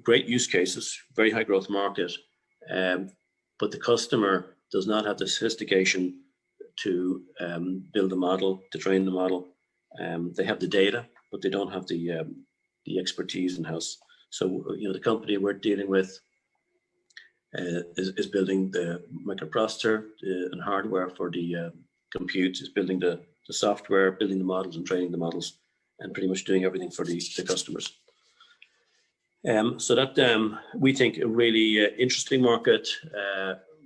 great use cases, very high growth market, but the customer does not have the sophistication to build a model, to train the model. They have the data, but they don't have the expertise in-house. So, the company we're dealing with is building the microprocessor and hardware for the compute, is building the software, building the models and training the models, and pretty much doing everything for the customers. So that we think a really interesting market.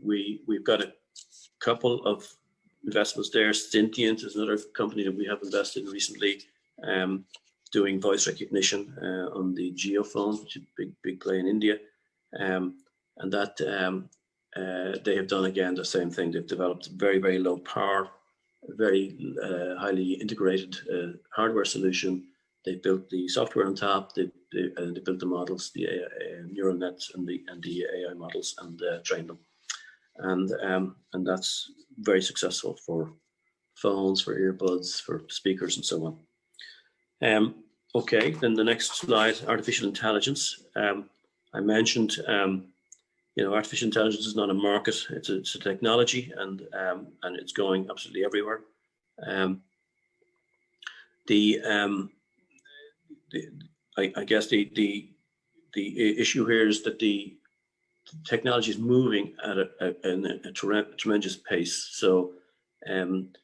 We've got a couple of investments there. Sentient is another company that we have invested in recently, doing voice recognition on the geophone, which is a big play in India. And that they have done again the same thing. They've developed very, very low power, very highly integrated hardware solution. They built the software on top. They built the models, the neural nets and the AI models, and trained them. And that's very successful for phones, for earbuds, for speakers, and so on. Okay, then the next slide, artificial intelligence. I mentioned, artificial intelligence is not a market; it's a technology, and it's going absolutely everywhere. I guess the issue here is that the technology is moving at a tremendous pace. So, and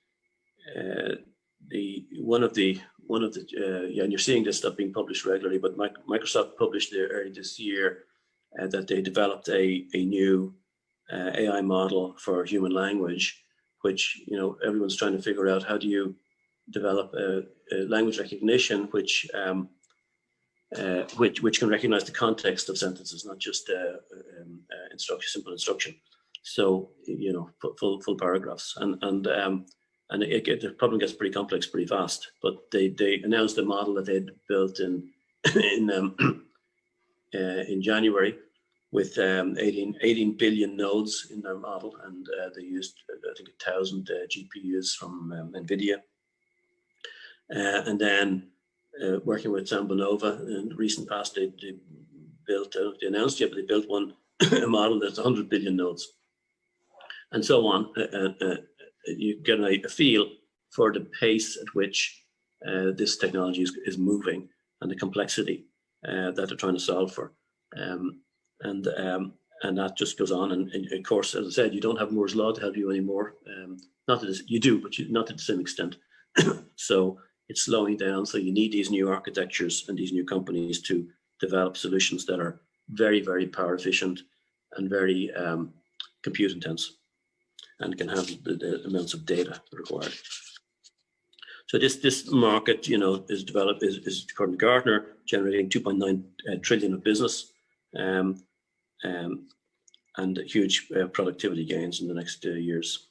you're seeing this stuff being published regularly. But Microsoft published early this year that they developed a new AI model for human language, which everyone's trying to figure out, how do you develop a language recognition which can recognize the context of sentences, not just simple instruction. So full paragraphs, and the problem gets pretty complex pretty fast. But they announced a model that they'd built in January with 18 billion nodes in their model, and they used I think 1,000 GPUs from NVIDIA, and then working with Sambonova in the recent past, they built, they announced yet, but they built a model that's 100 billion nodes, and so on. You get a feel for the pace at which this technology is moving, and the complexity that they're trying to solve for. And that just goes on. And of course, as I said, you don't have Moore's Law to help you anymore. Not that you do, but not to the same extent. So it's slowing down. So you need these new architectures and these new companies to develop solutions that are very, very power efficient and very compute intense. and can handle the amounts of data required. So this market, is developed, is according to Gartner, generating 2.9 trillion of business, and huge productivity gains in the next years.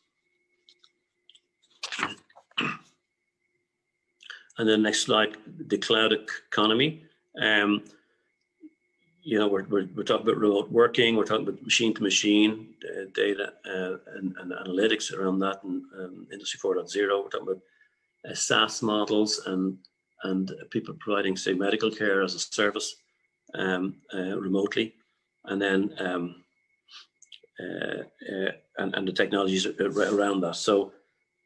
And then next slide, the cloud economy. We're talking about remote working. We're talking about machine-to-machine data and analytics around that, and Industry 4.0. We're talking about SaaS models and people providing, say, medical care as a service remotely, and then and the technologies around that. So,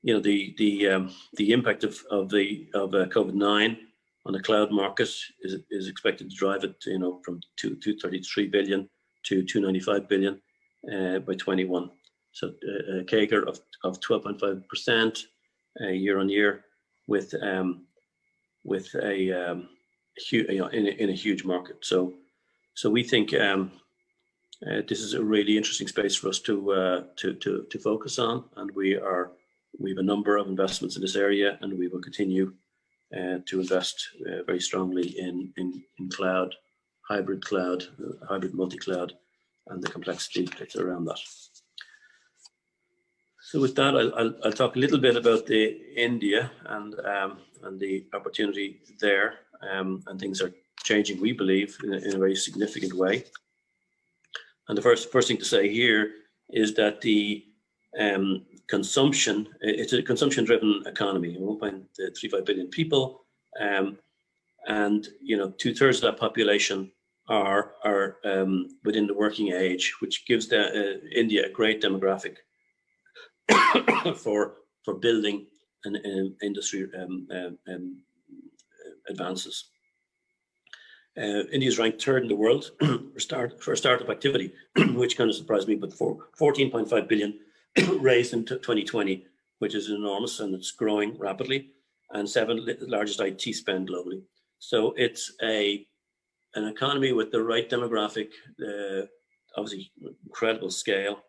the impact of COVID-19 on the cloud market is expected to drive it, from 233 billion to 295 billion by 21. So a CAGR of 12.5% year on year, with a in a huge market. So we think this is a really interesting space for us to focus on, and we have a number of investments in this area, and we will continue to invest very strongly in cloud, hybrid multi-cloud, and the complexity that's around that. So with that, I'll talk a little bit about India and the opportunity there, and things are changing, we believe, in a very significant way. And the first thing to say here is that the consumption, it's a consumption-driven economy. 1.35 billion people, and 2/3 of that population are within the working age, which gives India a great demographic for building an industry advances. India is ranked 3rd in the world for startup activity, which kind of surprised me, but for 14.5 billion raised in 2020, which is enormous, and it's growing rapidly, and 7th largest IT spend globally. So it's an economy with the right demographic, obviously incredible scale,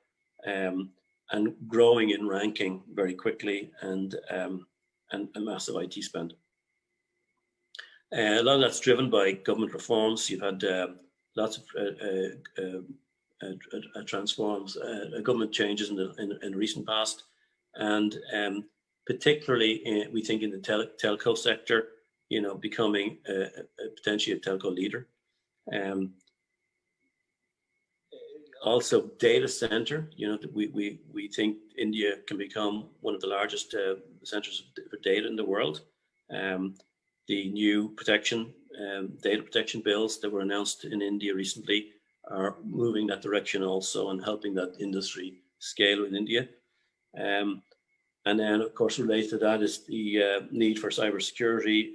and growing in ranking very quickly, and a massive IT spend. A lot of that's driven by government reforms. You've had lots of government changes in the recent past, and particularly we think in the telco sector, becoming potentially a telco leader. Also data center, we think India can become one of the largest centers for data in the world. The new data protection bills that were announced in India recently are moving that direction also, and helping that industry scale in India. And then, of course, related to that is the need for cybersecurity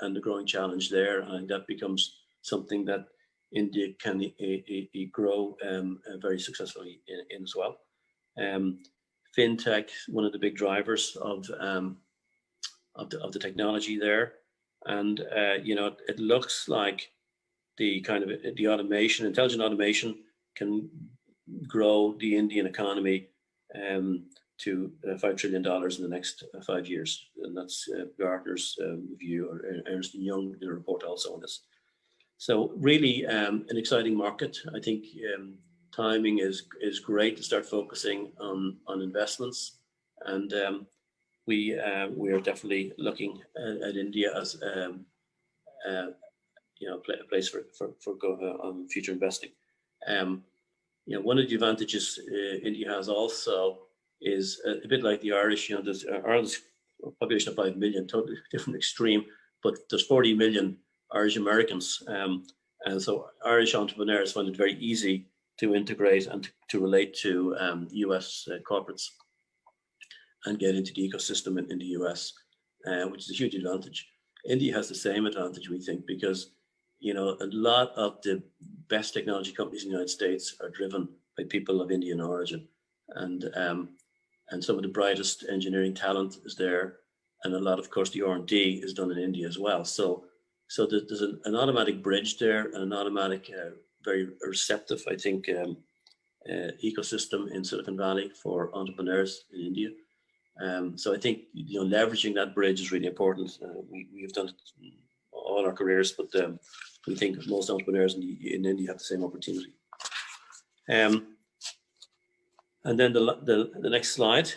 and the growing challenge there. And that becomes something that India can grow very successfully in as well. FinTech, one of the big drivers of the technology there. And it looks like the automation, intelligent automation, can grow the Indian economy to $5 trillion in the next 5 years, and that's Gartner's view, or Ernst & Young did a report also on this. So really an exciting market. I think timing is great to start focusing on investments, and we are definitely looking at India as a place for future investing. One of the advantages India has also is a bit like the Irish. There's Ireland's population of 5 million, totally different extreme, but there's 40 million Irish Americans, and so Irish entrepreneurs find it very easy to integrate and to relate to US corporates and get into the ecosystem in the US, which is a huge advantage. India has the same advantage, we think, because a lot of the best technology companies in the United States are driven by people of Indian origin, and some of the brightest engineering talent is there, and a lot of course the R&D is done in India as well. So there's an automatic bridge there, and an automatic, very receptive, I think, ecosystem in Silicon Valley for entrepreneurs in India. So I think leveraging that bridge is really important. We have done it all our careers, but we think most entrepreneurs in India have the same opportunity. And then the next slide,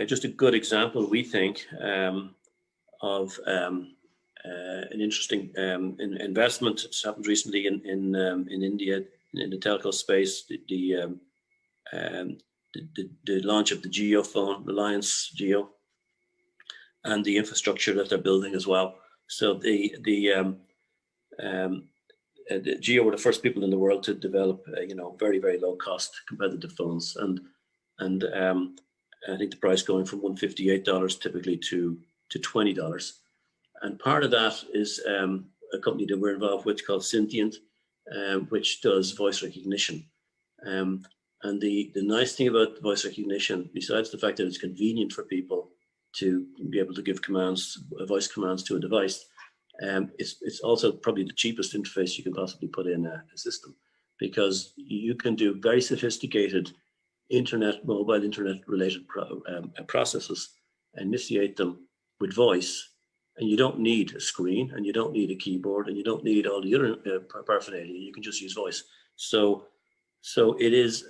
just a good example, we think, of an interesting investment that's happened recently in India in the telco space. The launch of the Jio phone, Reliance Jio, and the infrastructure that they're building as well. So the Jio were the first people in the world to develop very, very low cost competitive phones, and I think the price going from $158 typically to $20. And part of that is a company that we're involved with called Sentient, which does voice recognition. And the nice thing about voice recognition, besides the fact that it's convenient for people to be able to give commands, voice commands to a device, it's also probably the cheapest interface you can possibly put in a system, because you can do very sophisticated mobile internet related processes, and initiate them with voice, and you don't need a screen, and you don't need a keyboard, and you don't need all the other paraphernalia. You can just use voice. So it is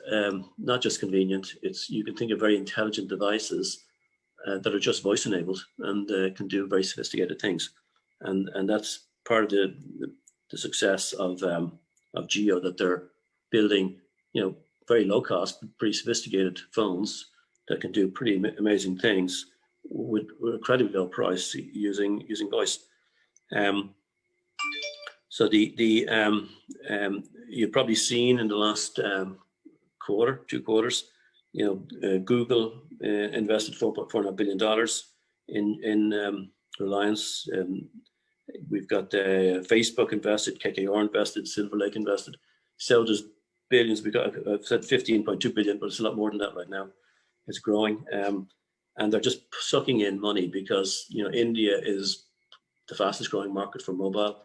not just convenient, you can think of very intelligent devices that are just voice enabled and can do very sophisticated things. And that's part of the success of Jio, that they're building, very low cost, but pretty sophisticated phones that can do pretty amazing things with incredibly low price using voice. So you've probably seen in the last two quarters, Google invested $4.4 billion in Reliance. We've got Facebook invested, KKR invested, Silver Lake invested. So there's billions. I've said 15.2 billion, but it's a lot more than that right now. It's growing, and they're just sucking in money because India is the fastest growing market for mobile.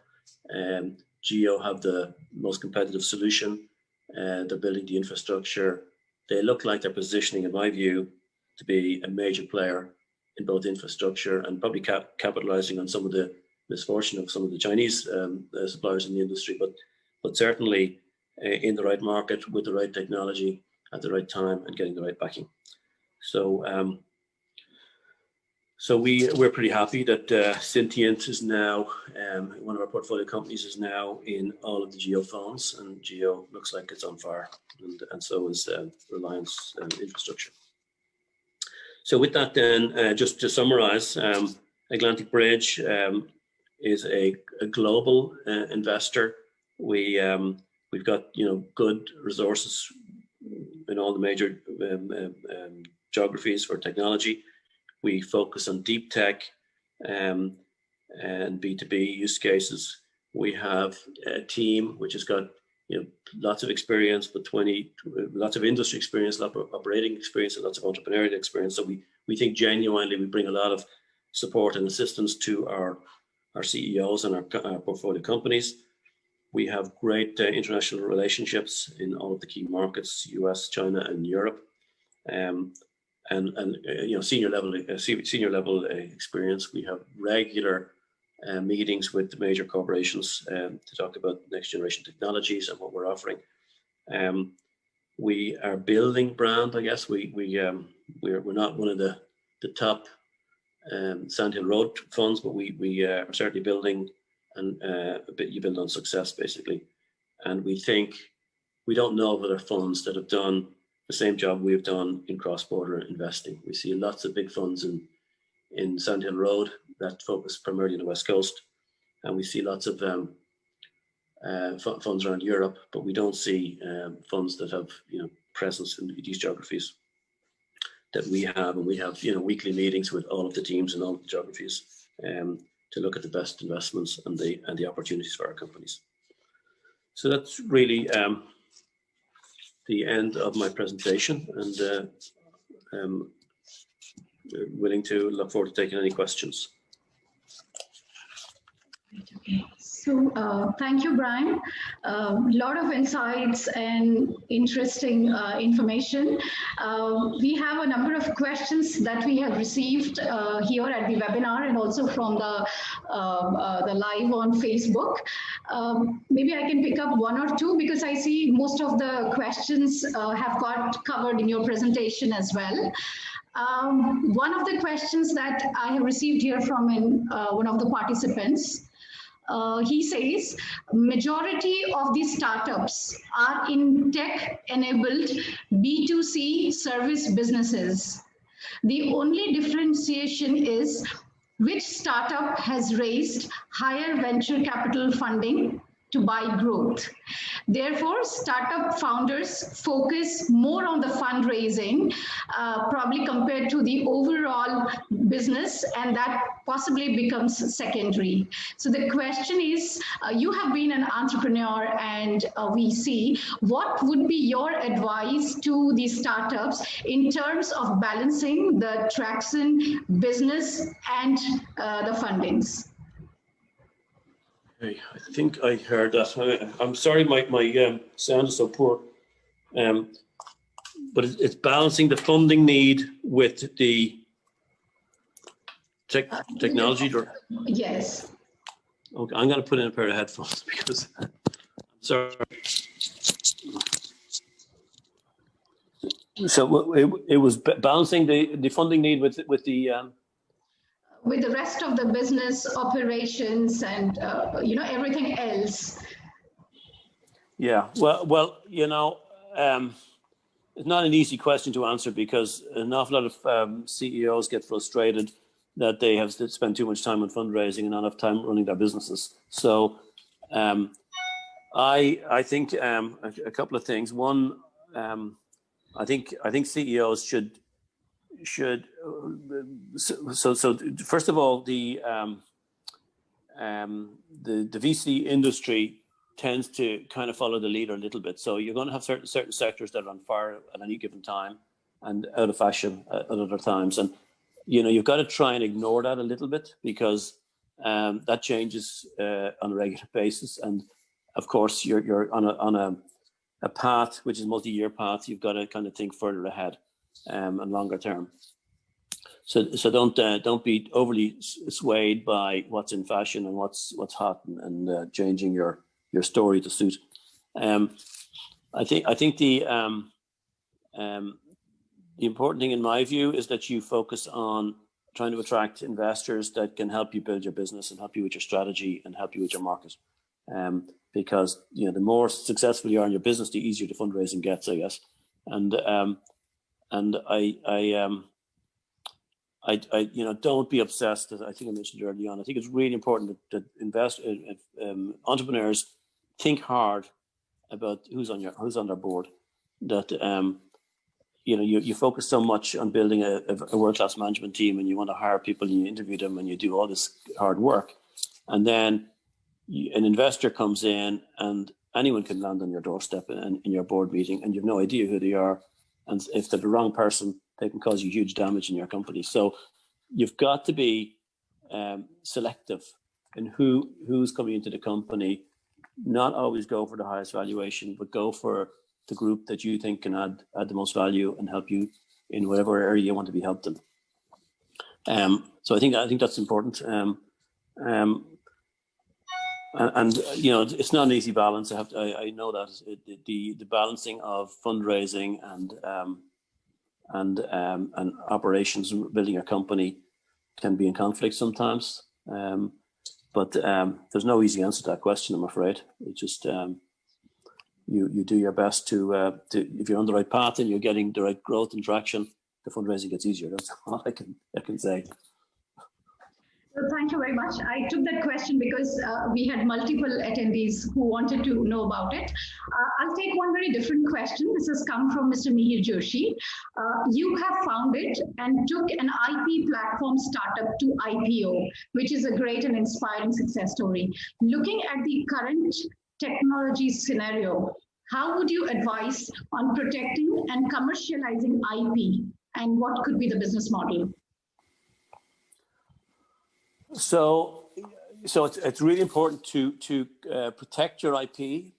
Jio have the most competitive solution. They're building the infrastructure. They look like they're positioning, in my view, to be a major player in both infrastructure and probably capitalizing on some of the misfortune of some of the Chinese suppliers in the industry, but certainly in the right market with the right technology at the right time and getting the right backing. So we're pretty happy that Sentient is now, one of our portfolio companies is now in all of the Jio phones, and Jio looks like it's on fire, and so is Reliance infrastructure. So with that then, just to summarize, Atlantic Bridge is a global investor. We've got good resources in all the major geographies for technology. We focus on deep tech and B2B use cases. We have a team which has got lots of experience, but lots of industry experience, lots of operating experience, and lots of entrepreneurial experience. So we think genuinely we bring a lot of support and assistance to our CEOs and our portfolio companies. We have great international relationships in all of the key markets, US, China, and Europe. And senior level experience. We have regular meetings with the major corporations to talk about next generation technologies and what we're offering. We are building brand, I guess. We're not one of the top Sand Hill Road funds, but we are certainly building, and you build on success basically. And we think we don't know of other funds that have done the same job we've done in cross-border investing. We see lots of big funds in Sand Hill Road that focus primarily on the West Coast, and we see lots of funds around Europe, but we don't see funds that have presence in these geographies that we have. And we have weekly meetings with all of the teams in all of the geographies to look at the best investments and the opportunities for our companies. So that's really the end of my presentation, and I'm look forward to taking any questions. So thank you, Brian. A lot of insights and interesting information. We have a number of questions that we have received here at the webinar and also from the live on Facebook. Maybe I can pick up one or two because I see most of the questions have got covered in your presentation as well. One of the questions that I have received here from one of the participants, he says, majority of these startups are in tech-enabled B2C service businesses. The only differentiation is which startup has raised higher venture capital funding to buy growth. Therefore, startup founders focus more on the fundraising, probably compared to the overall business, and that possibly becomes secondary. So the question is, you have been an entrepreneur and we see, what would be your advice to the startups in terms of balancing the traction, business, and the fundings? I think I heard that. I'm sorry, my sound is so poor. But it's balancing the funding need with the technology. Yes. Okay, I'm going to put in a pair of headphones because I'm sorry. So it was balancing the funding need with the rest of the business operations and everything else. Yeah, well, it's not an easy question to answer because an awful lot of CEOs get frustrated that they have to spend too much time on fundraising and not enough time running their businesses. So I think a couple of things. One, I think CEOs should so first of all, the VC industry tends to kind of follow the leader a little bit. So you're going to have certain sectors that are on fire at any given time and out of fashion at other times. And you've got to try and ignore that a little bit because that changes on a regular basis. And of course, you're on a path which is multi-year path. You've got to kind of think further ahead and longer term. So don't be overly swayed by what's in fashion and what's hot and changing your story to suit. I think the important thing in my view is that you focus on trying to attract investors that can help you build your business and help you with your strategy and help you with your market. Because the more successful you are in your business, the easier the fundraising gets, I guess. And I don't be obsessed, as I think I mentioned early on. I think it's really important that entrepreneurs think hard about who's on their board. That you focus so much on building a world-class management team, and you want to hire people, and you interview them, and you do all this hard work, and then an investor comes in, and anyone can land on your doorstep in your board meeting, and you have no idea who they are, and if they're the wrong person, they can cause you huge damage in your company. So you've got to be selective in who's coming into the company. Not always go for the highest valuation, but go for the group that you think can add the most value and help you in whatever area you want to be helped in. So I think that's important. And it's not an easy balance. I know that the balancing of fundraising and operations and building a company can be in conflict sometimes. But there's no easy answer to that question, I'm afraid. It's just you do your best to if you're on the right path and you're getting the right growth and traction, the fundraising gets easier. That's all I can say. Well, thank you very much. I took that question because we had multiple attendees who wanted to know about it. I'll take one very different question. This has come from Mr. Mihir Joshi. You have founded and took an IP platform startup to IPO, which is a great and inspiring success story. Looking at the current technology scenario, how would you advise on protecting and commercializing IP, and what could be the business model? So, So it's really important to protect your IP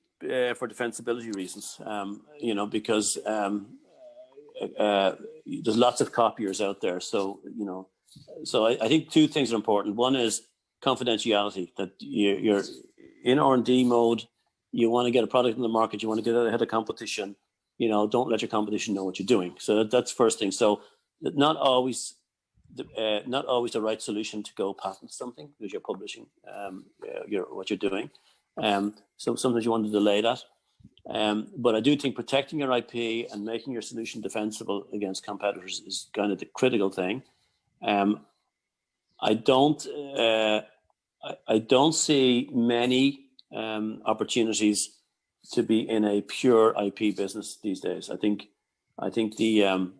for defensibility reasons, because there's lots of copiers out there. So, I think two things are important. One is confidentiality, that you're in R&D mode. You want to get a product in the market. You want to get ahead of competition. Don't let your competition know what you're doing. So that's first thing. So not always the right solution to go patent something because you're publishing what you're doing. So sometimes you want to delay that. But I do think protecting your IP and making your solution defensible against competitors is kind of the critical thing. I don't see many opportunities to be in a pure IP business these days. I think the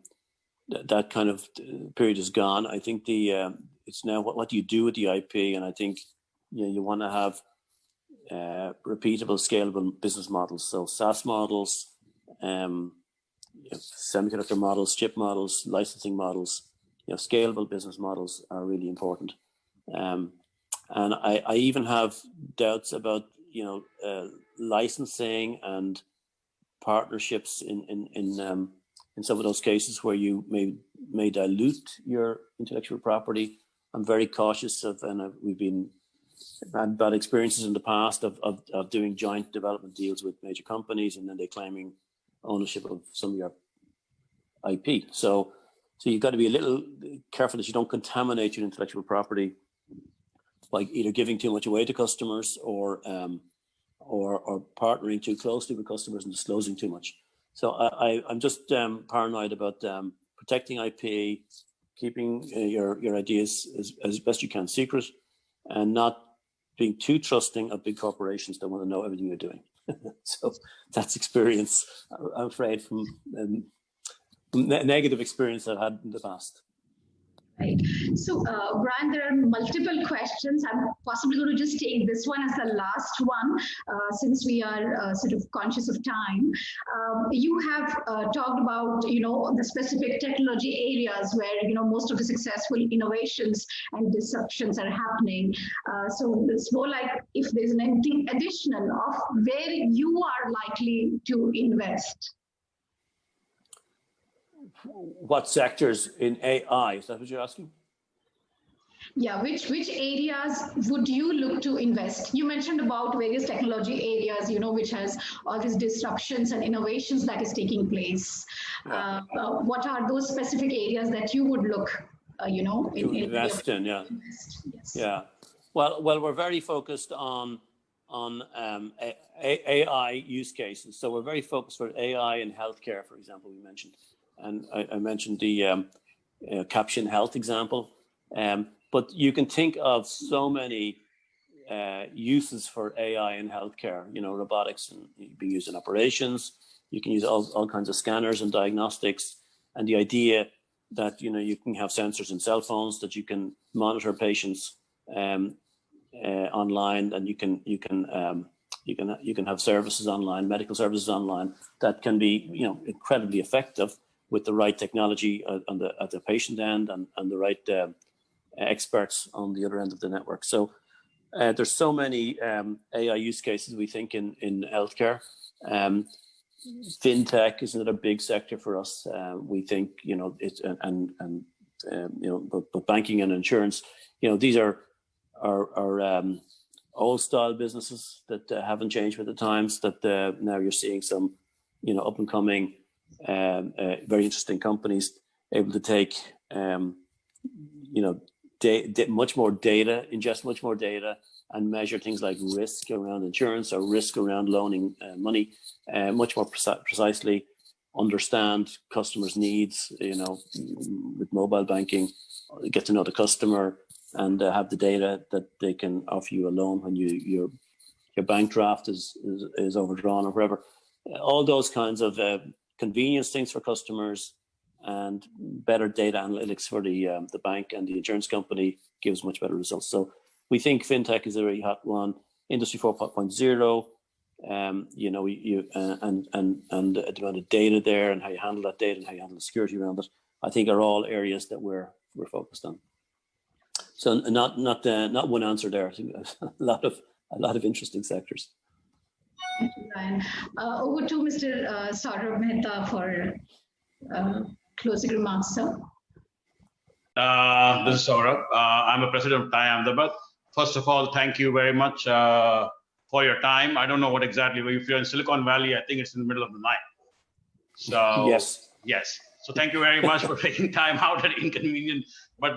that kind of period is gone. I think it's now what do you do with the IP, and I think you want to have repeatable, scalable business models. So SaaS models, semiconductor models, chip models, licensing models. Scalable business models are really important. And I even have doubts about licensing and partnerships in some of those cases where you may dilute your intellectual property. I'm very cautious of, and we've had bad experiences in the past of doing joint development deals with major companies, and then they claiming ownership of some of your IP. So you've got to be a little careful that you don't contaminate your intellectual property by either giving too much away to customers or partnering too closely with customers and disclosing too much. So I'm just paranoid about protecting IP, keeping your ideas as best you can secret, and not being too trusting of big corporations that want to know everything you're doing. So that's experience, I'm afraid, from negative experience I've had in the past. Right. So, Brian, there are multiple questions. I'm possibly going to just take this one as the last one, since we are sort of conscious of time. You have talked about, the specific technology areas where, most of the successful innovations and disruptions are happening. So it's more like if there's anything additional of where you are likely to invest. What sectors in AI? Is that what you're asking? Yeah, which areas would you look to invest? You mentioned about various technology areas, which has all these disruptions and innovations that is taking place. Yeah. What are those specific areas that you would look, invest in? Yeah. Yes. Yeah. Well, we're very focused on AI use cases. So we're very focused for AI in healthcare, for example, we mentioned. And I mentioned the caption health example. But you can think of so many uses for AI in healthcare, robotics, and being used in operations. You can use all kinds of scanners and diagnostics. And the idea that, you can have sensors in cell phones, that you can monitor patients online, and you can have services online, medical services online that can be, incredibly effective with the right technology at the patient end and the right experts on the other end of the network. So there's so many AI use cases, we think, in healthcare. Fintech is another big sector for us. We think, it's but banking and insurance, these are old style businesses that haven't changed with the times, that now you're seeing some, up and coming, very interesting companies able to take, much more data, ingest much more data, and measure things like risk around insurance or risk around loaning money much more precisely, understand customers' needs, with mobile banking, get to know the customer, and have the data that they can offer you a loan when your bank draft is overdrawn or whatever. All those kinds of convenience things for customers and better data analytics for the bank and the insurance company gives much better results. So we think fintech is a very hot one. Industry 4.0, and the amount of data there and how you handle that data and how you handle the security around it, I think are all areas that we're focused on. So not one answer there. I think a lot of interesting sectors. Thank you, Brian. Over to Mr. Saurabh Mehta for closing remarks, sir. This is Saurabh. I'm a president of TiE Ahmedabad. First of all, thank you very much for your time. I don't know what exactly, if you're in Silicon Valley, I think it's in the middle of the night. So yes. So thank you very much for taking time out at inconvenient. But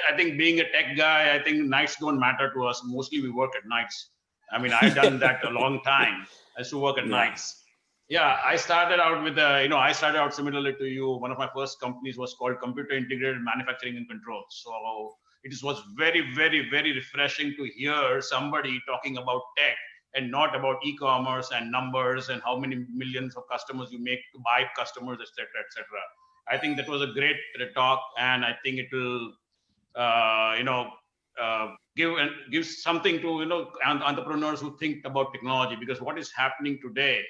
I think being a tech guy, I think nights don't matter to us. Mostly we work at nights. I mean, I've done that a long time. I used to work at nights. Yeah, I started out with, I started out similarly to you. One of my first companies was called Computer Integrated Manufacturing and Control. So it was very, very, very refreshing to hear somebody talking about tech and not about e-commerce and numbers and how many millions of customers you make to buy customers, etc., etc. I think that was a great talk, and I think it will, give something to entrepreneurs who think about technology, because what is happening today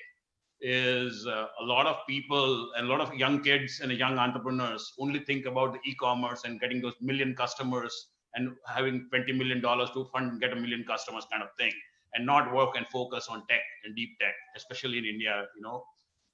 is a lot of people and a lot of young kids and young entrepreneurs only think about the e-commerce and getting those million customers and having $20 million to fund get a million customers kind of thing, and not work and focus on tech and deep tech, especially in India.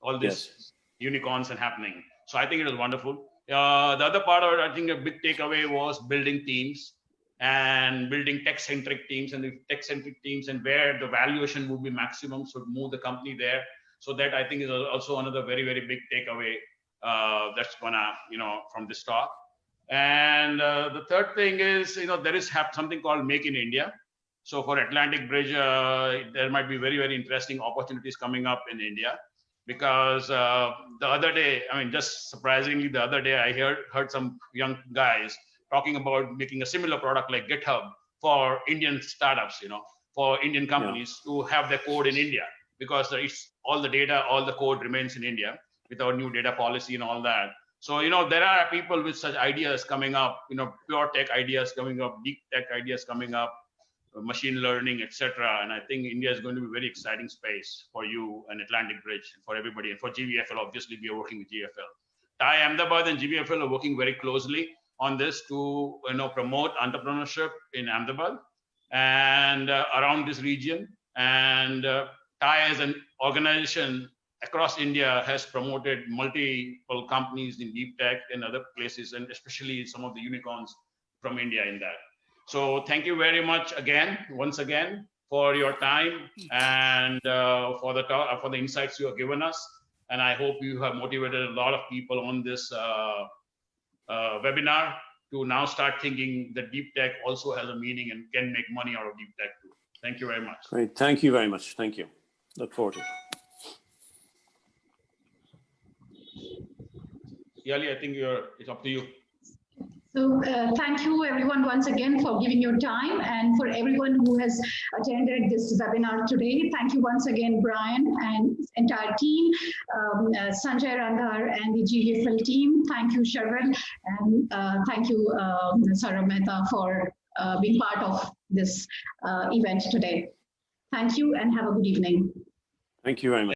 All this unicorns and happening. So I think it was wonderful. The other part of it, I think a big takeaway was building teams and building tech-centric teams, and the tech-centric teams and where the valuation would be maximum, so move the company there. So that I think is also another very, very big takeaway that's gonna, from this talk. And the third thing is, there is something called Make in India. So for Atlantic Bridge, there might be very, very interesting opportunities coming up in India, because the other day, just surprisingly, the other day I heard some young guys talking about making a similar product like GitHub for Indian startups, for Indian companies to have their code in India, because all the data, all the code remains in India with our new data policy and all that. So, there are people with such ideas coming up, pure tech ideas coming up, deep tech ideas coming up, machine learning, etc. And I think India is going to be a very exciting space for you and Atlantic Bridge and for everybody. And for GVFL, obviously, we are working with GVFL. TiE Ahmedabad and GVFL are working very closely on this to promote entrepreneurship in Ahmedabad and around this region. And TiE as an organization across India has promoted multiple companies in deep tech and other places, and especially some of the unicorns from India in that. So thank you very much once again, for your time and for the insights you have given us. And I hope you have motivated a lot of people on this webinar to now start thinking that deep tech also has a meaning and can make money out of deep tech too. Thank you very much. Great. Thank you very much. Thank you. Look forward to it. Yali, I think it's up to you. So thank you everyone once again for giving your time, and for everyone who has attended this webinar today. Thank you once again, Brian and his entire team, Sanjay Randhar and the GVFL team. Thank you, Sharvil, and thank you, Saurabh Mehta, for being part of this event today. Thank you and have a good evening. Thank you very much.